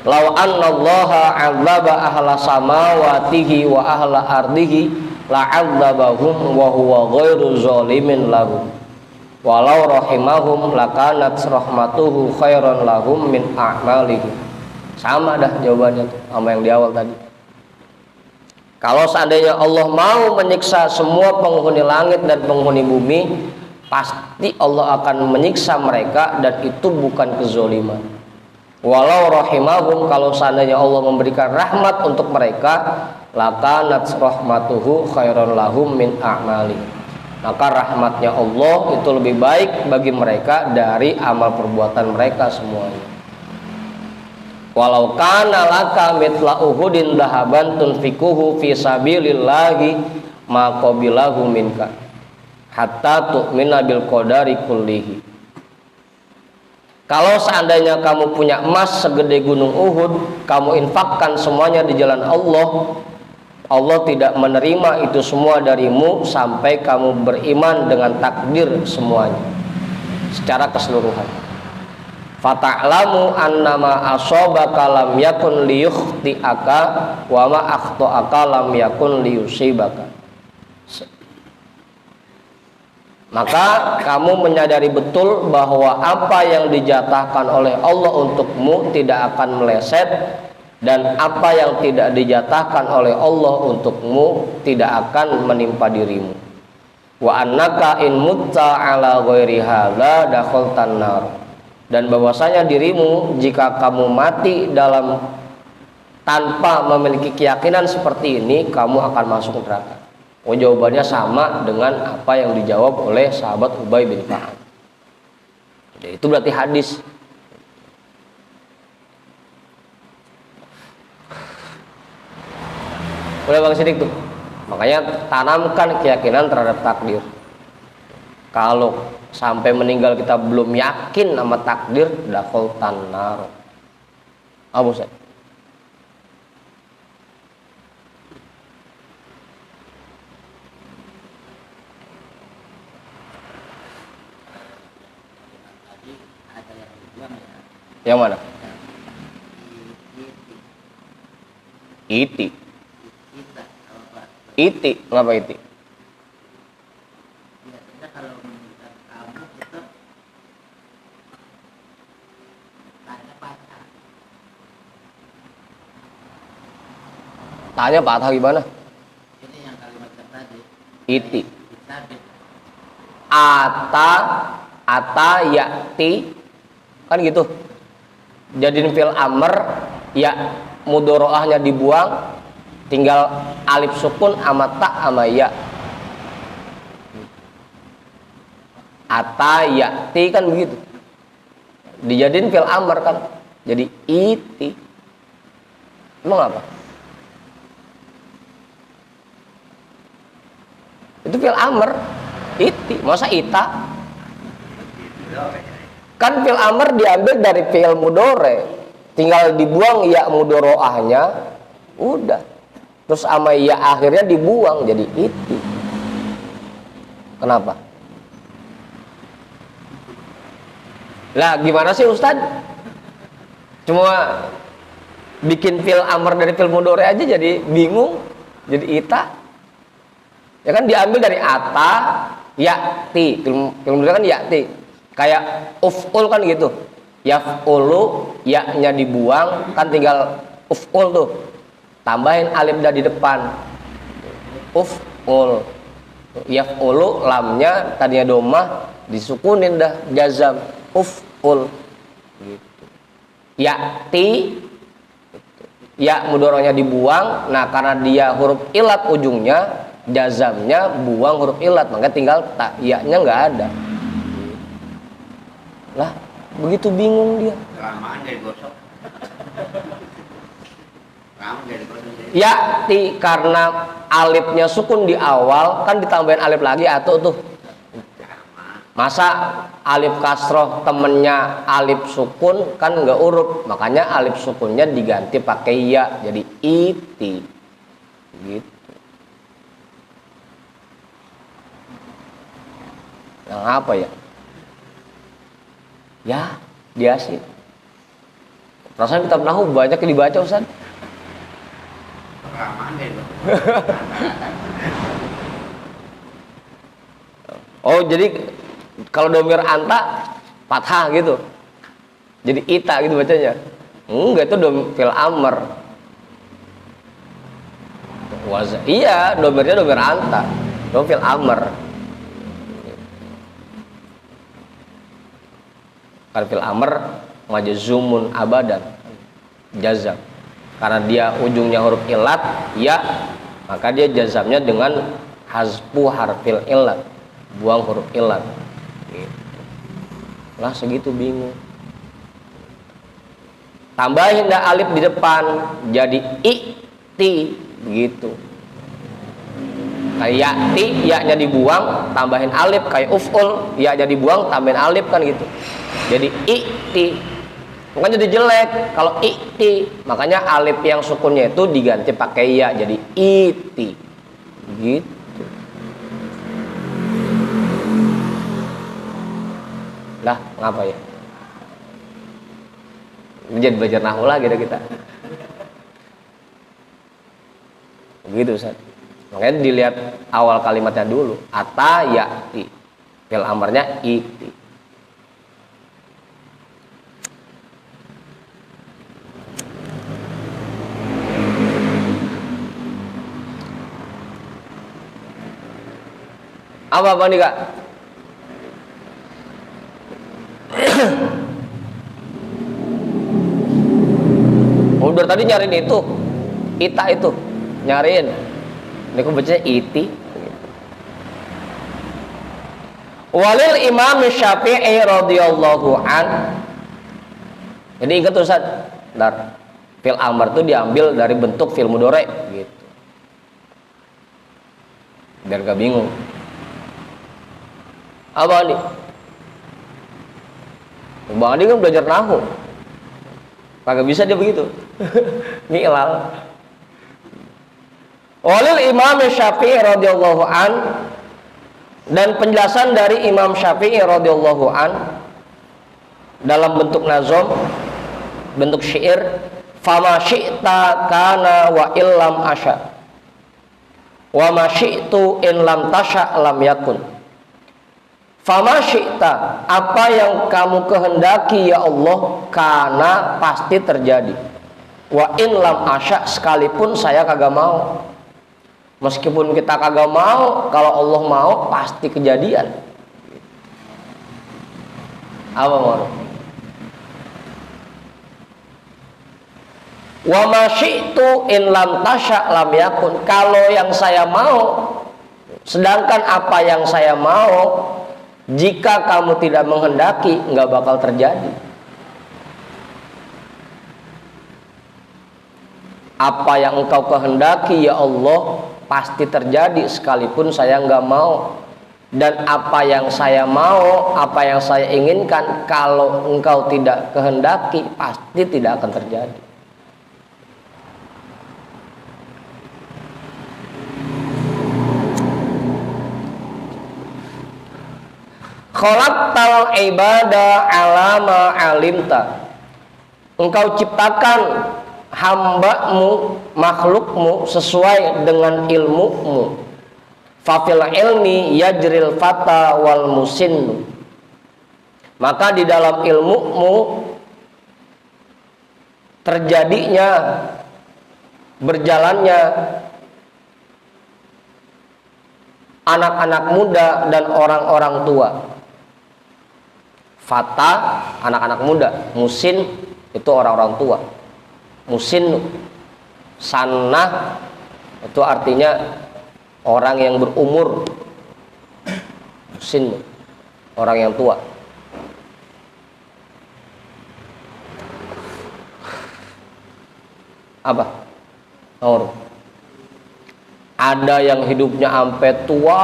lau annallaha 'adzaba ahla samawatihi wa ahla ardihi la'adzabahum wa huwa ghairu zalimin lahum walau rahimahum lakanat rahmatuhu khairan lahum min a'malihim. Sama dah jawabannya tuh sama yang di awal tadi. Kalau seandainya Allah mau menyiksa semua penghuni langit dan penghuni bumi, pasti Allah akan menyiksa mereka, dan itu bukan kezoliman. Walau rahimahum, kalau seandainya Allah memberikan rahmat untuk mereka, lakanat rahmatuhu khairan lahum min a'malihim, maka rahmatnya Allah itu lebih baik bagi mereka dari amal perbuatan mereka semuanya. Walau kana laka mitla uhudin dahaban tunfikuhu fi sabilillahi ma qabilahu minka hatta tu'mina bil qadari kullihi. Kalau seandainya kamu punya emas segede gunung Uhud, kamu infakkan semuanya di jalan Allah, Allah tidak menerima itu semua darimu sampai kamu beriman dengan takdir semuanya secara keseluruhan. Fata'lamu annama asabaka lam yakun liyukhti'aka wa ma akhta'aka lam yakun liyusibaka. Maka kamu menyadari betul bahwa apa yang dijatahkan oleh Allah untukmu tidak akan meleset, dan apa yang tidak dijatahkan oleh Allah untukmu tidak akan menimpa dirimu. Wa annaka in mutta ala ghairi hadza dakhaltan nar. Dan bahwasanya dirimu jika kamu mati dalam tanpa memiliki keyakinan seperti ini, kamu akan masuk neraka. Oh, jawabannya sama dengan apa yang dijawab oleh sahabat Ubay bin Ka'ab. Jadi itu berarti hadis. Udah Bang Sidik tuh. Makanya tanamkan keyakinan terhadap takdir. Kalau sampai meninggal kita belum yakin sama takdir, dakhaltan nar. Apa Ustaz? Yang mana? Iti. Iti, ngapa iti? Tanya patah gimana?
Ini yang kalimat tadi.
Iti. Ata ya'ti, kan gitu. Jadiin fil amr, ya mudoroahnya dibuang, tinggal alif sukun sama ta sama ya. Ata ya'ti kan begitu. Dijadiin fil amr kan, jadi iti. Emang apa? Itu fil amr, iti, masa ita? Kan fil amr diambil dari fil mudore, tinggal dibuang ya mudoroahnya, udah. Terus sama ya akhirnya dibuang jadi iti. Kenapa? Lah gimana sih Ustad? Cuma bikin fil amr dari fil mudore aja jadi bingung, jadi ita. Ya kan diambil dari ata ya'ti, film kan ya'ti, kayak uf'ul kan gitu, yaf'ulu, ya-nya dibuang kan tinggal uf'ul tuh, tambahin alif dah di depan, uf'ul, yaf'ulu, lamnya tadinya domah disukunin dah, jazam, uf'ul gitu. Ya'ti, ya mudorohnya dibuang, nah karena dia huruf ilat ujungnya, jazamnya buang huruf ilat, maka tinggal tak, ya-nya nggak ada. Lah begitu bingung dia.
Kelamaan dari gosok.
Ya karena alifnya sukun di awal kan ditambahin alif lagi atau tuh. Masa alif kasroh temennya alif sukun kan nggak urut, makanya alif sukunnya diganti pakai ya jadi iti gitu. Yang apa ya? Ya, dia sih. Perasaan kitab nahu banyak yang dibaca Ustaz. Oh, jadi kalau domir anta fathah gitu. Jadi ita gitu bacanya. Enggak, itu fil amr. Iya, domirnya domir anta. Itu fil amr. Fil amr majzumun abadan, jazam, karena dia ujungnya huruf ilat ya, maka dia jazamnya dengan hazfu harfil ilat, buang huruf ilat gitu. Lah segitu bingung, tambahin dah alif di depan jadi i'ti begitu. Kayak ya'ti, ya-nya dibuang, tambahin alif, kayak uf'ul, ya-nya dibuang, tambahin alif kan gitu. Jadi i'ti. Makanya jadi jelek kalau i'ti. Makanya alif yang sukunnya itu diganti pakai ya jadi iti. Gitu. Lah, ngapa ya? Jadi belajar nahwu lagi dah kita. Begitu Ustaz. Makanya dilihat awal kalimatnya dulu. Ata ya'ti. Fil amarnya iti. Apa nih Kak? Udah tadi nyariin itu. Ita itu. Nyariin. Ini aku bacanya iti. Walil Imam Syafi'i radhiyallahu an. Jadi ingat Ustaz, fil amr itu diambil dari bentuk fil mudhari gitu. biar gak bingung. Abang Adi, Bang Adi kan belajar nahu, kagak bisa dia begitu. Ngilal. Walil Imam Syafi'i radhiyallahu an, dan penjelasan dari Imam Syafi'i radhiyallahu an dalam bentuk nazom, bentuk syair, fama syi'ta kana wa illam asya wa ma syi'tu in lam tasya lam yakun. Fama syi'ta, apa yang kamu kehendaki ya Allah, kana pasti terjadi. Wa in lam asya, sekalipun saya kagak mau. Meskipun kita kagak mau, kalau Allah mau pasti kejadian. Apa mau? Wa ma syi'tu in lam tasya lam yakun. Kalau yang saya mau, sedangkan apa yang saya mau, jika kamu tidak menghendaki, nggak bakal terjadi. Apa yang engkau kehendaki ya Allah pasti terjadi sekalipun saya nggak mau. Dan apa yang saya mau, apa yang saya inginkan, kalau engkau tidak kehendaki pasti tidak akan terjadi. Khalaqtal ibada alama alimta. Engkau ciptakan hambamu, makhlukmu sesuai dengan ilmumu. Fafil ilmi yajril fata wal musinnu. Maka di dalam ilmumu terjadinya, berjalannya anak-anak muda dan orang-orang tua. Fata, anak-anak muda. Musin, itu orang-orang tua. Musin, sanah, itu artinya orang yang berumur. Musin, orang yang tua. Apa? Nomor. Ada yang hidupnya sampai tua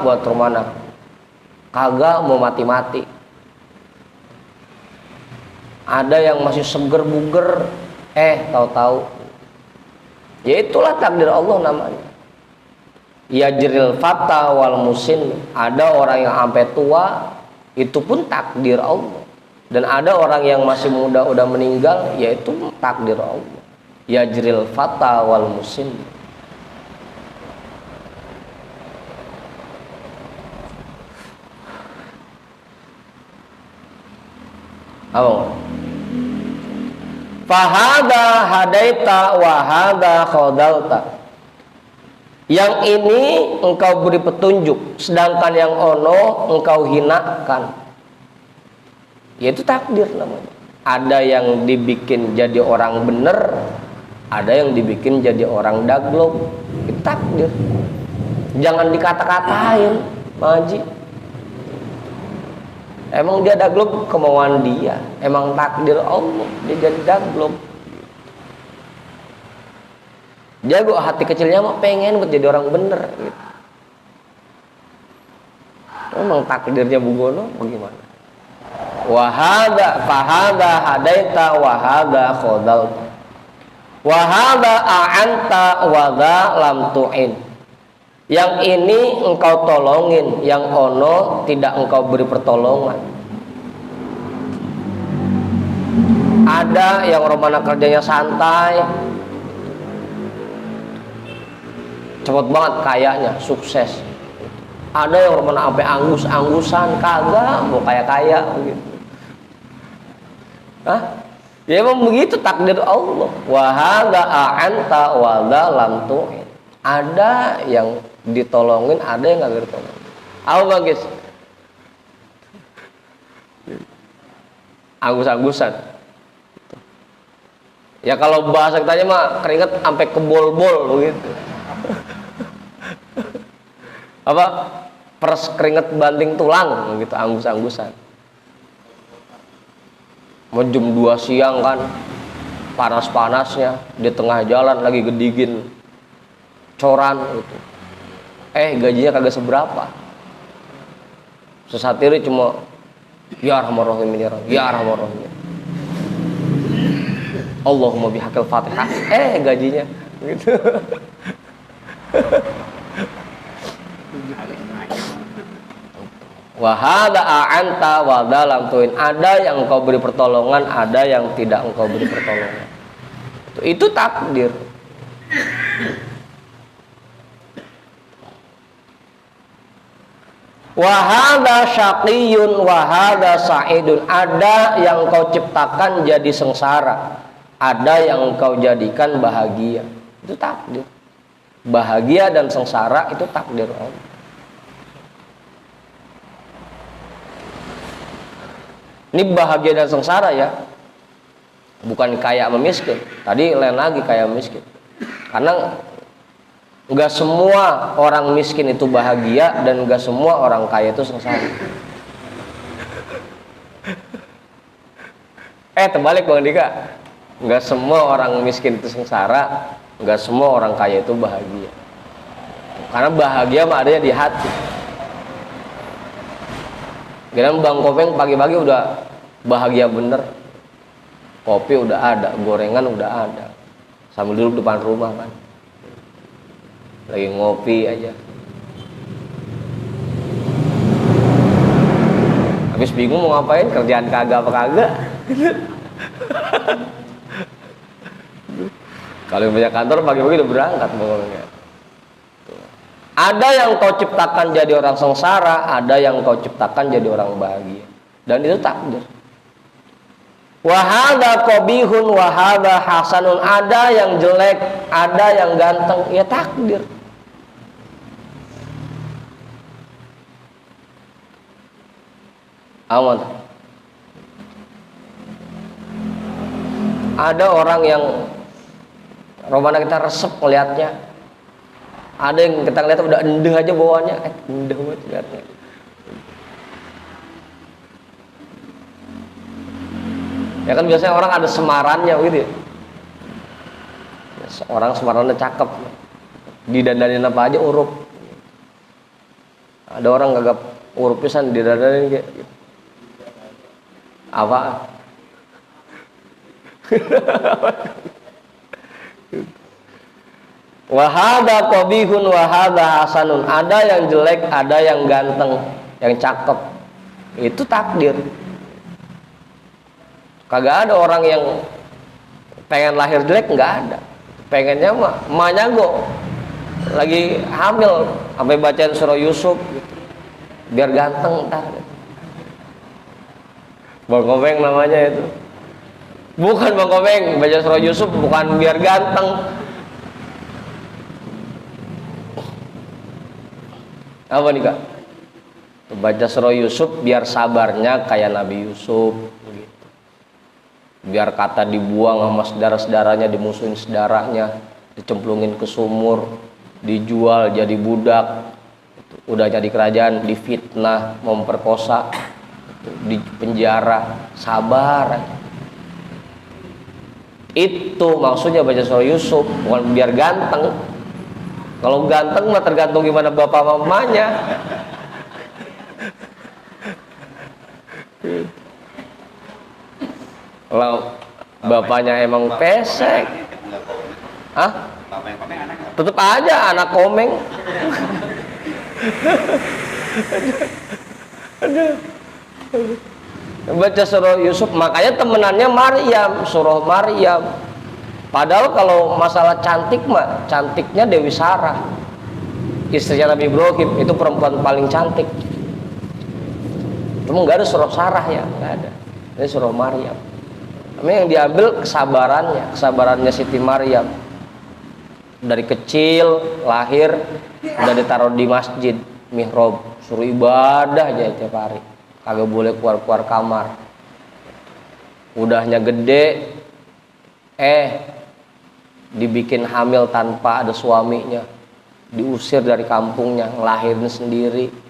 buat rumana, kagak mau mati-mati. Ada yang masih seger buger, tahu-tahu. Ya itulah takdir Allah namanya. Yajril fata wal musin. Ada orang yang sampai tua, itu pun takdir Allah. Dan ada orang yang masih muda udah meninggal, yaitu takdir Allah. Yajril fata wal musin. Apa? Fahada hadaita wa hada khadalta. Yang ini engkau beri petunjuk, sedangkan yang ono engkau hinakan. Yaitu takdir namanya. Ada yang dibikin jadi orang bener, ada yang dibikin jadi orang daglog. Itu takdir. Jangan dikata-katain, Pak Haji. Emang dia daglog kemauan dia, emang takdir Allah dia jadi daglog. Jago hati kecilnya mah pengen buat jadi orang bener gitu. Emang takdirnya Bu Gono bagaimana? Wahada fahada hadaita wahada khodalta wahada a'anta wada lam tu'in. Yang ini engkau tolongin, yang ono tidak engkau beri pertolongan. Ada yang romana kerjanya santai, cepet banget kayanya, sukses. Ada yang romana sampai anggus-anggusan, kagak mau kaya-kaya begitu. Hah? Ya emang begitu takdir Allah. Wahada a'anta wada lam tu'in. Ada yang ditolongin, ada yang nggak ditolongin. Apa bagus? Anggus-anggusan. Ya kalau bahasa kitanya mah keringet sampai ke bol-bol begitu. Apa? Pers keringet banting tulang gitu, anggus-anggusan. Mau jam 2 siang kan, panas-panasnya di tengah jalan lagi gedigin coran gitu. gajinya kagak seberapa. Sesatiri cuma ya arhamar rahimin ya Rabbi, ya arhamar rahimin. Allahumma bihaqil Fatihah. Gajinya gitu. Wa hadza a'anta wa dalam tuin. Ada yang engkau beri pertolongan, ada yang tidak engkau beri pertolongan. Itu takdir. Wa hadza syaqiyyun wa hadza sa'idun. Ada yang engkau ciptakan jadi sengsara, ada yang engkau jadikan bahagia. Itu takdir. Bahagia dan sengsara itu takdir Allah. Ini bahagia dan sengsara ya, bukan kaya sama miskin. Tadi lain lagi kaya miskin. Karena nggak semua orang miskin itu bahagia dan nggak semua orang kaya itu sengsara. Terbalik Bang Dika. Nggak semua orang miskin itu sengsara, nggak semua orang kaya itu bahagia. Karena bahagia mah adanya di hati. Kira Bang Kopeng pagi-pagi udah bahagia bener, kopi udah ada, gorengan udah ada, sambil duduk depan rumah kan, lagi ngopi aja. Habis bingung mau ngapain, kerjaan kagak apa kagak. Kalau punya kantor pagi-pagi udah berangkat pokoknya. Ada yang kau ciptakan jadi orang sengsara, ada yang kau ciptakan jadi orang bahagia. Dan itu takdir. Wa hadza qabihun wa hadza hasanun. Ada yang jelek, ada yang ganteng, ya takdir. Aman. Ada orang yang romana kita resep ngelihatnya. Ada yang kita lihat udah endeh aja bawaannya, endeh banget lihatnya. Ya kan biasanya orang ada semarannya gitu ya. Orang semarannya cakep, didandanin apa aja urup. Ada orang gagap urup pisan didandanin kayak gitu. Apa? Wa hadza qabihun wa hadza hasanun. Ada yang jelek, ada yang ganteng, yang cakep. Itu takdir. Kagak ada orang yang pengen lahir jelek, nggak ada. Pengennya mah emaknya go lagi hamil sampai bacain surah Yusuf gitu. Biar ganteng entar. Bang Kopeng namanya itu. Bukan Bang Kopeng, baca surah Yusuf bukan biar ganteng. Apa nih Kak? Baca surah Yusuf biar sabarnya kayak Nabi Yusuf gitu. Biar kata dibuang sama saudara-saudaranya, dimusuhin saudaranya, dicemplungin ke sumur, dijual jadi budak, udah jadi kerajaan, difitnah, memperkosa, di penjara, sabar. Itu maksudnya baca surah Yusuf, bukan biar ganteng. Kalau ganteng mah tergantung gimana bapak mamanya. Kalau bapaknya emang pesek, tetep aja anak komeng. Baca surah Yusuf, makanya temenannya Maryam, surah Maryam. Padahal kalau masalah cantik mah, cantiknya Dewi Sarah, istrinya Nabi Ibrahim, itu perempuan paling cantik. Cuma nggak ada surah Sarah ya, nggak ada. Ini surah Maryam. Tapi yang diambil kesabarannya Siti Maryam. Dari kecil lahir udah ditaruh di masjid, mihrab, suruh ibadah aja tiap hari, kagak boleh keluar kamar. Udahnya gede, dibikin hamil tanpa ada suaminya, diusir dari kampungnya, ngelahirin sendiri.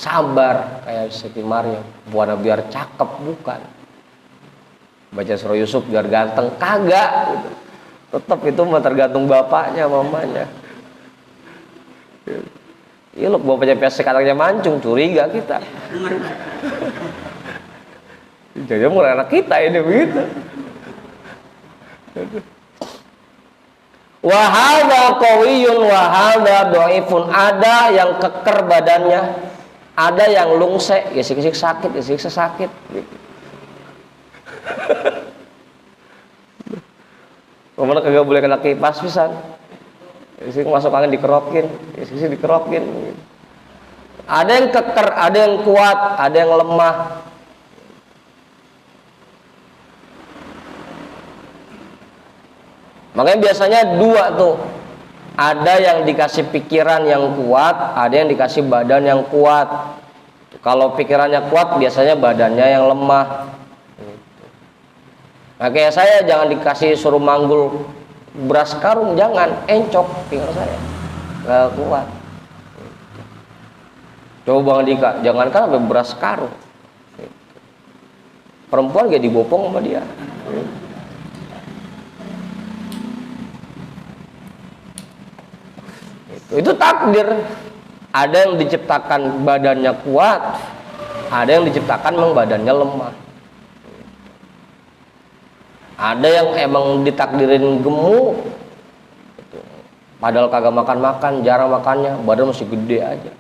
Sabar kayak Siti Maryam, bukan biar cakep, bukan. Baca surah Yusuf biar ganteng, kagak gitu. Tetap itu mah tergantung bapaknya, mamanya. Iya loh, bawa PCPS katanya mancung, curiga kita. Jadi mulai anak kita ini begitu. Wahada qawiyun wahada dhaifun, ada yang keker badannya, ada yang lungsek, ya sikik sakit, ya sikik sakit. Kemana kagak boleh kena kipas pisan. Sikik masuk angin dikerokin, ya sikik dikerokin. Ada yang keker, ada yang kuat, ada yang lemah. Makanya biasanya dua tuh, ada yang dikasih pikiran yang kuat, ada yang dikasih badan yang kuat. Kalau pikirannya kuat, biasanya badannya yang lemah. Nah, kayak saya jangan dikasih suruh manggul beras karung, jangan, encok pikiran saya, nggak kuat. Coba Bang Dika, jangankan sampai beras karung, perempuan gak dibopong sama dia. Itu takdir. Ada yang diciptakan badannya kuat, ada yang diciptakan memang badannya lemah. Ada yang emang ditakdirin gemuk, padahal kagak makan-makan, jarang makannya, badan masih gede aja.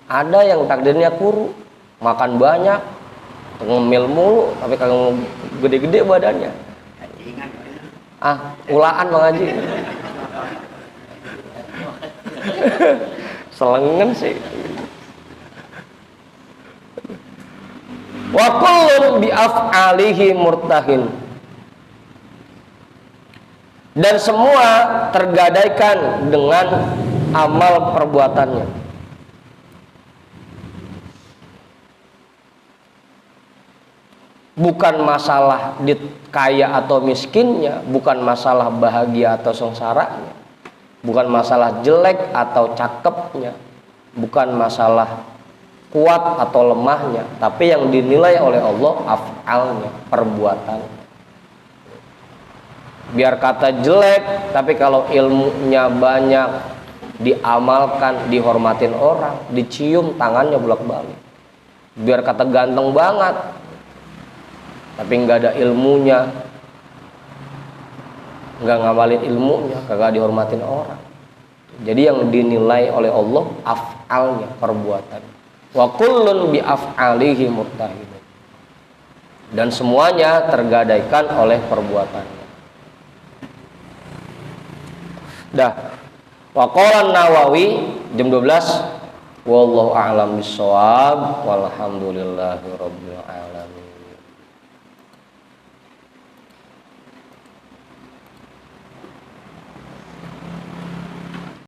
Ada yang takdirnya kuru, makan banyak, ngemil mulu, tapi kagak gede-gede badannya. Ulaan Bang Haji. Selengen sih. Wa kullun bi af'alihi murtahin. Dan semua tergadaikan dengan amal perbuatannya. Bukan masalah kaya atau miskinnya, bukan masalah bahagia atau sengsaranya, bukan masalah jelek atau cakepnya, bukan masalah kuat atau lemahnya, tapi yang dinilai oleh Allah af'alnya, perbuatan. Biar kata jelek, tapi kalau ilmunya banyak, diamalkan, dihormatin orang, dicium tangannya bolak-balik. Biar kata ganteng banget, tapi nggak ada ilmunya, nggak ngamalin ilmunya, kagak dihormatin orang. Jadi yang dinilai oleh Allah af'alnya, perbuatan. Wa kullun bi af'alihi murtahin. Dan semuanya tergadaikan oleh perbuatannya. Dah. Wa qala Nawawi jam 12. Wallahu a'lam bissawab. Walhamdulillahirabbil alamin.